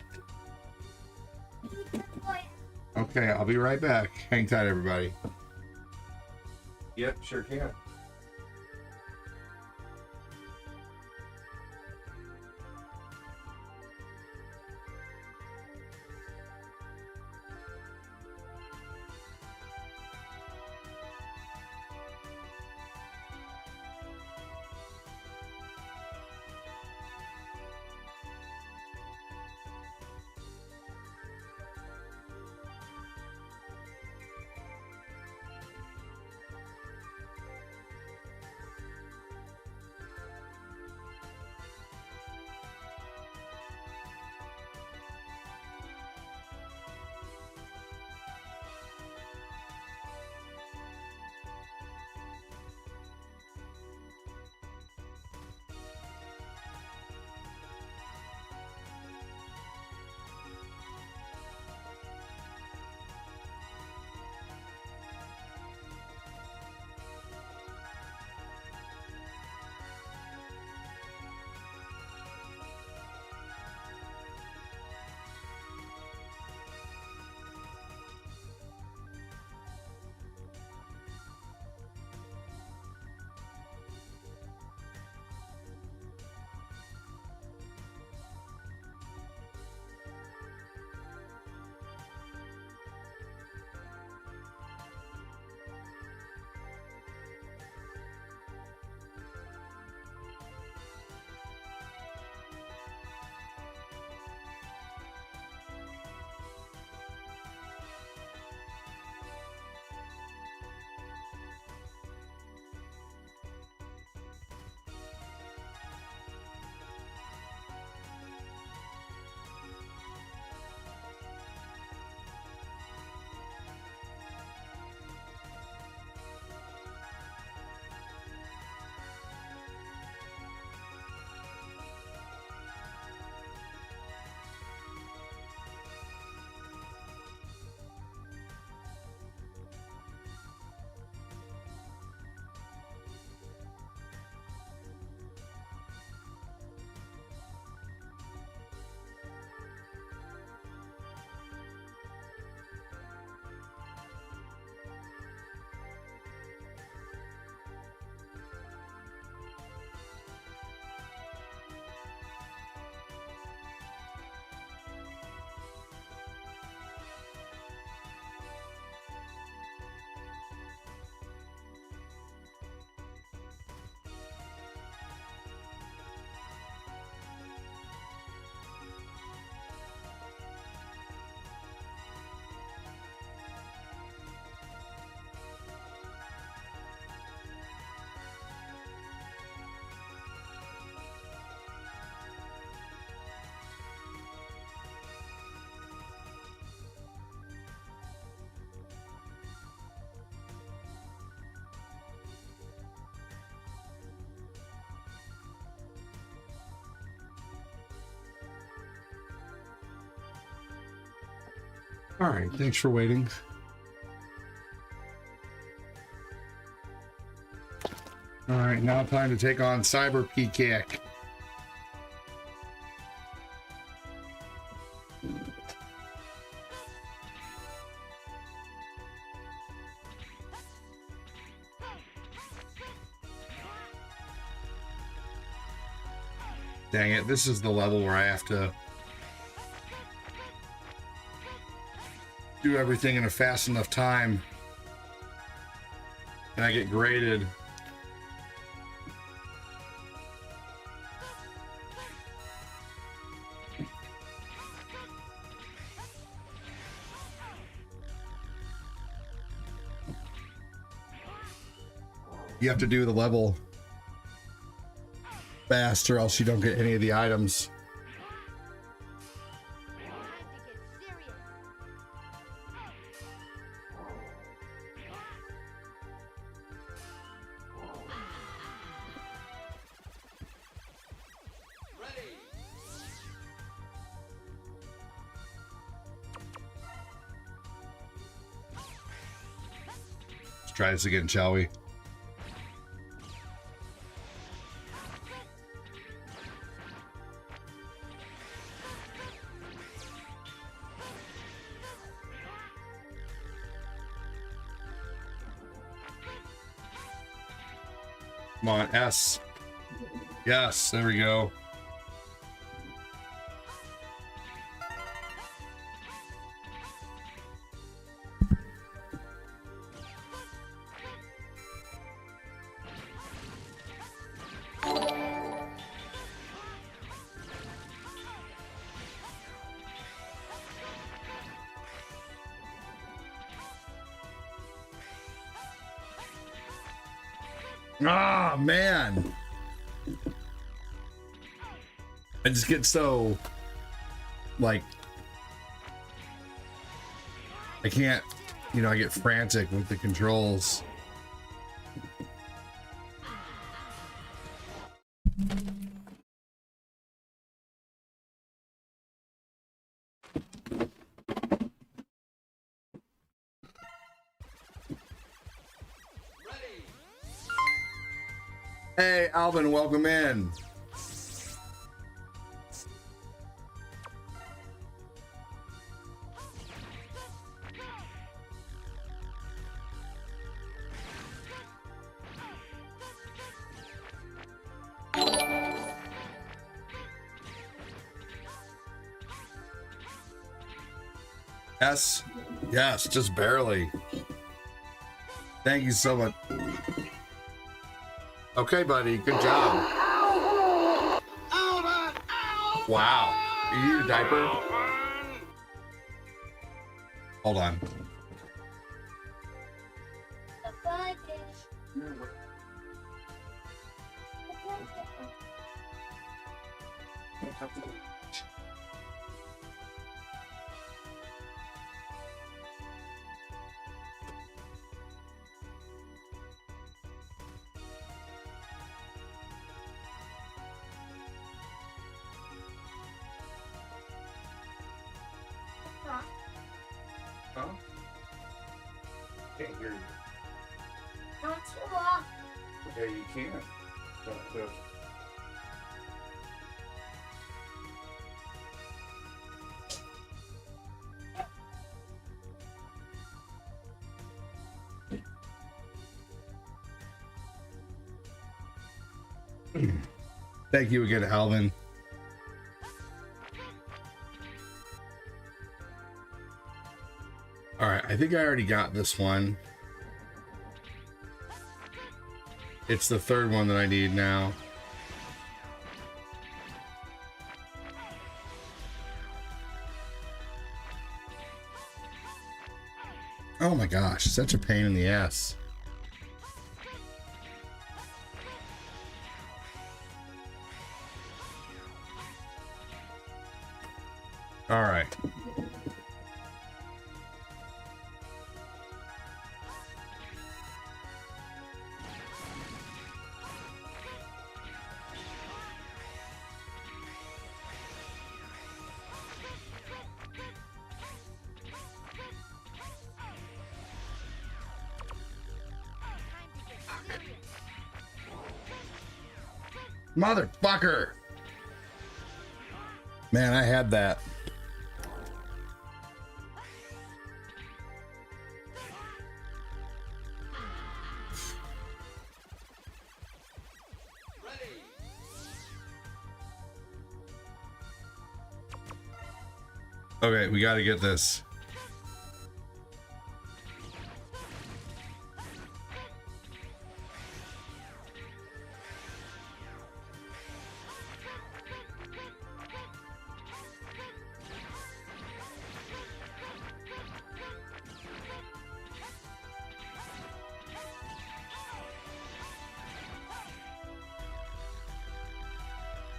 Okay, I'll be right back. Hang tight, everybody. Yep, sure can. All right, thanks for waiting. All right, now time to take on Cyber Peacock. Dang it, this is the level where I have to do everything in a fast enough time. And I get graded. You have to do the level fast or else you don't get any of the items. Let's try this again, shall we? Come on, S. Yes, there we go. Ah, man. I just get so, like, I can't, you know, I get frantic with the controls. Hey, Alvin, welcome in. Yes, yes, just barely. Thank you so much. Okay, buddy, good job. Wow, you need a diaper? Hold on. Huh? Can't hear you. Not too long. Yeah, you can. But, thank you again, Alvin. All right, I think I already got this one. It's the third one that I need now. Oh my gosh, such a pain in the ass. All right. Motherfucker! Man, I had that. Okay, we got to get this.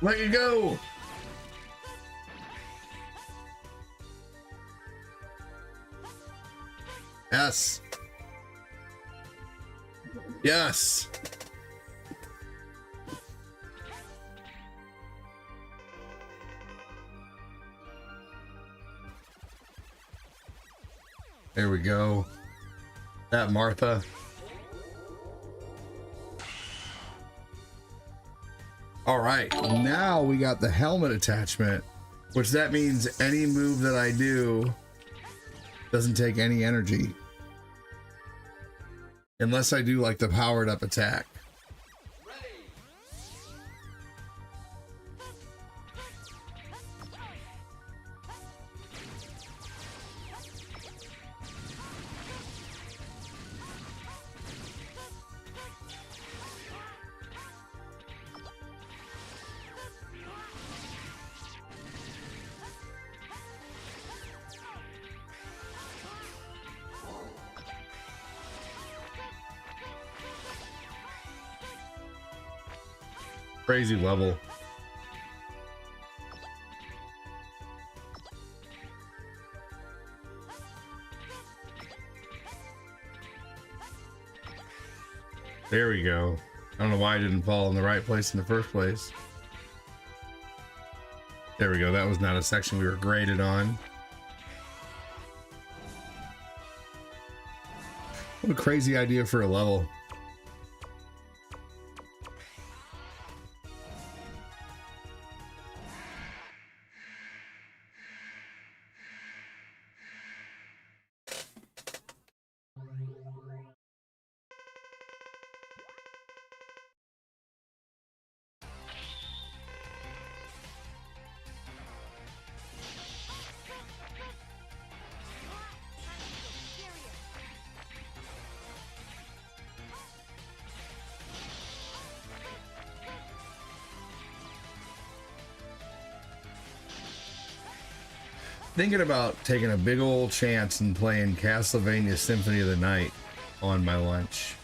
Let you go. Yes. Yes. There we go. That Martha. All right, now we got the helmet attachment, which that means any move that I do doesn't take any energy. Unless I do like the powered up attack. Crazy level. There we go. I don't know why I didn't fall in the right place in the first place. There we go. That was not a section we were graded on. What a crazy idea for a level. Thinking about taking a big old chance and playing Castlevania Symphony of the Night on my lunch.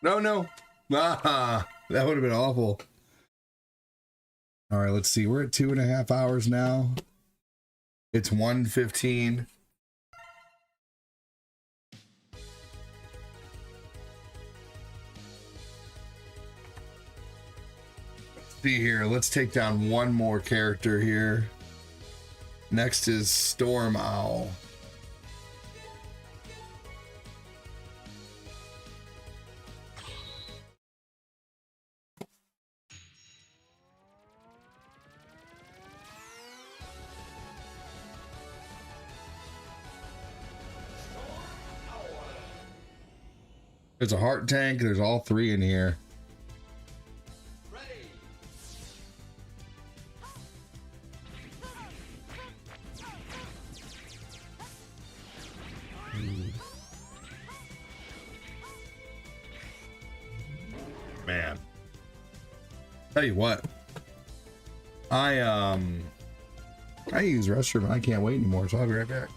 No. Ah, that would have been awful. All right, let's see. We're at 2.5 hours now. It's 1:15. Let's see here. Let's take down one more character here. Next is Storm Owl. There's a heart tank. There's all three in here. tell you what. I use restroom and I can't wait anymore, so I'll be right back.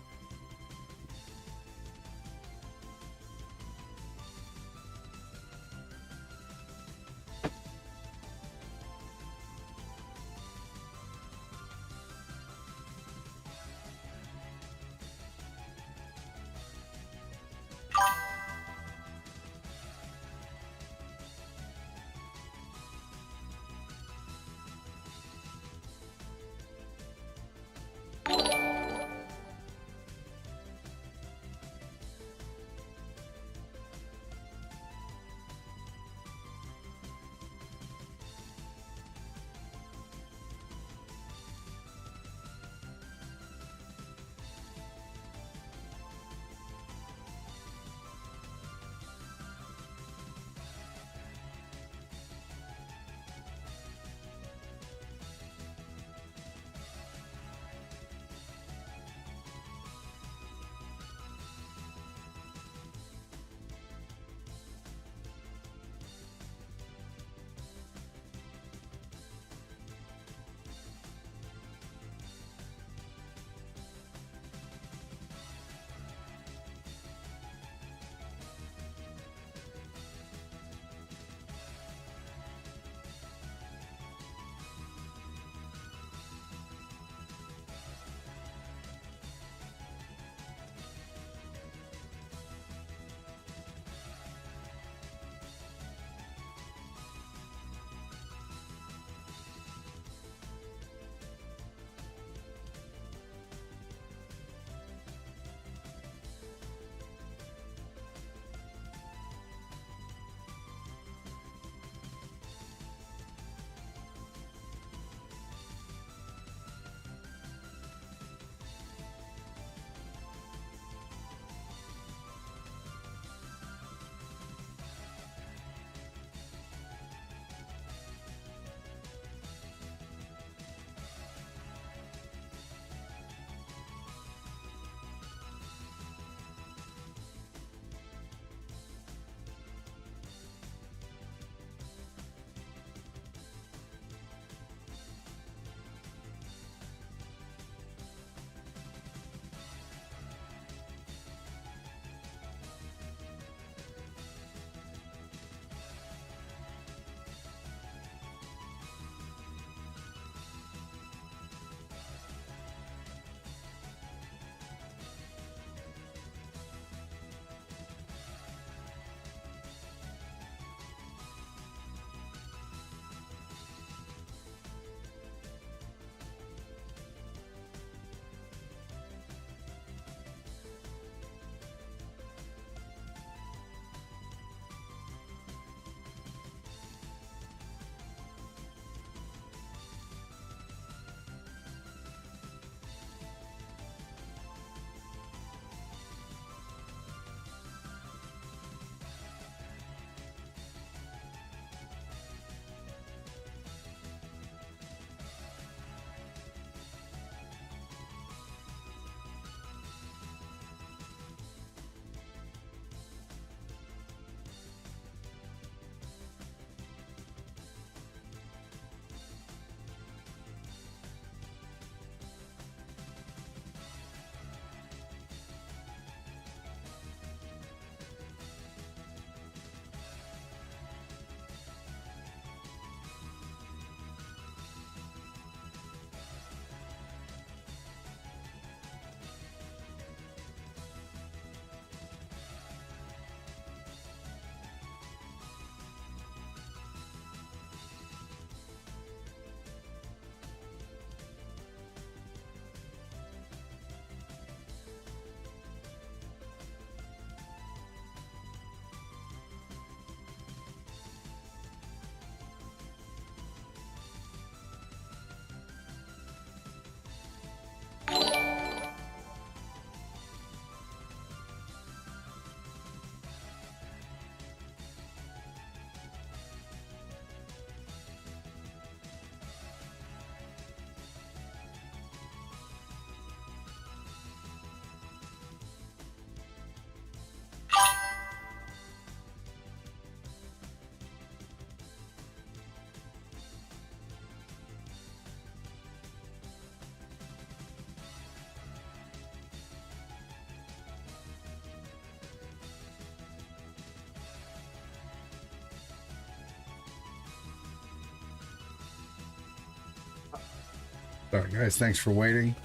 Sorry guys, thanks for waiting.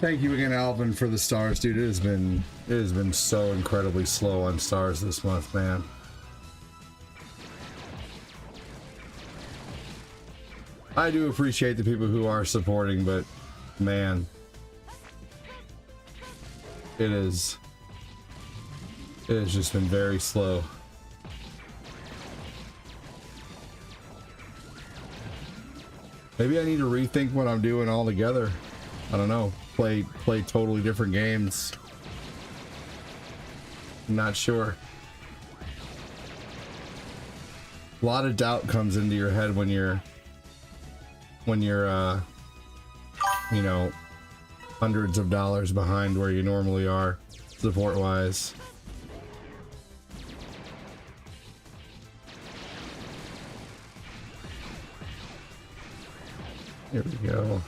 Thank you again, Alvin, for the stars, dude. It has been so incredibly slow on stars this month, man. I do appreciate the people who are supporting, but man, it has just been very slow. Maybe I need to rethink what I'm doing altogether. I don't know. Play totally different games. I'm not sure. A lot of doubt comes into your head when you're you know, hundreds of dollars behind where you normally are support wise. Here we go.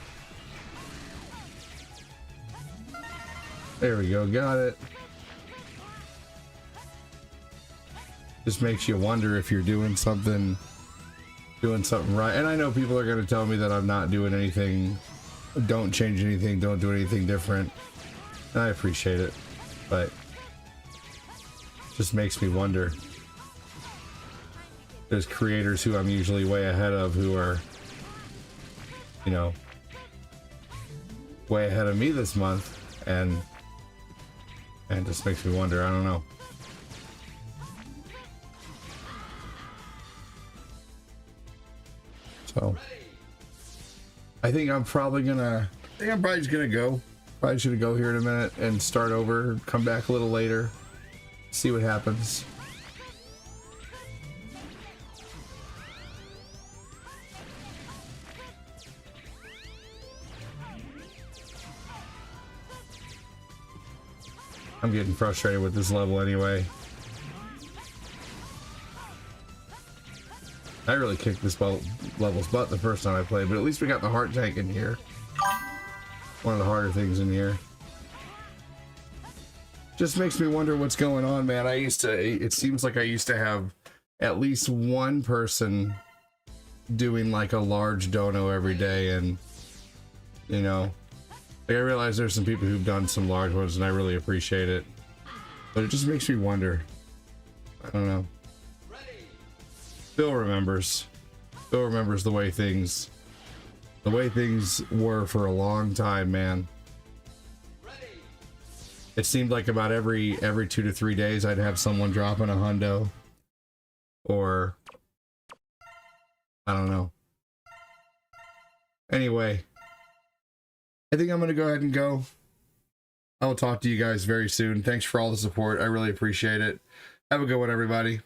There we go, got it. Just makes you wonder if you're doing something right. And I know people are going to tell me that I'm not doing anything, don't change anything, don't do anything different. And I appreciate it, but it just makes me wonder. There's creators who I'm usually way ahead of who are, you know, way ahead of me this month, and it just makes me wonder. I don't know. So I think I'm probably just gonna go. Probably should go here in a minute and start over, come back a little later, see what happens. I'm getting frustrated with this level anyway. I really kicked this level's butt the first time I played, but at least we got the heart tank in here. One of the harder things in here. Just makes me wonder what's going on, man. It seems like I used to have at least one person doing like a large dono every day, and you know, like I realize there's some people who've done some large ones and I really appreciate it, but it just makes me wonder. I don't know. Bill remembers the way things were for a long time, man. It seemed like about every 2 to 3 days I'd have someone dropping a hundo, or I don't know. Anyway, I think I'm gonna go ahead and go. I will talk to you guys very soon. Thanks for all the support. I really appreciate it. Have a good one, everybody.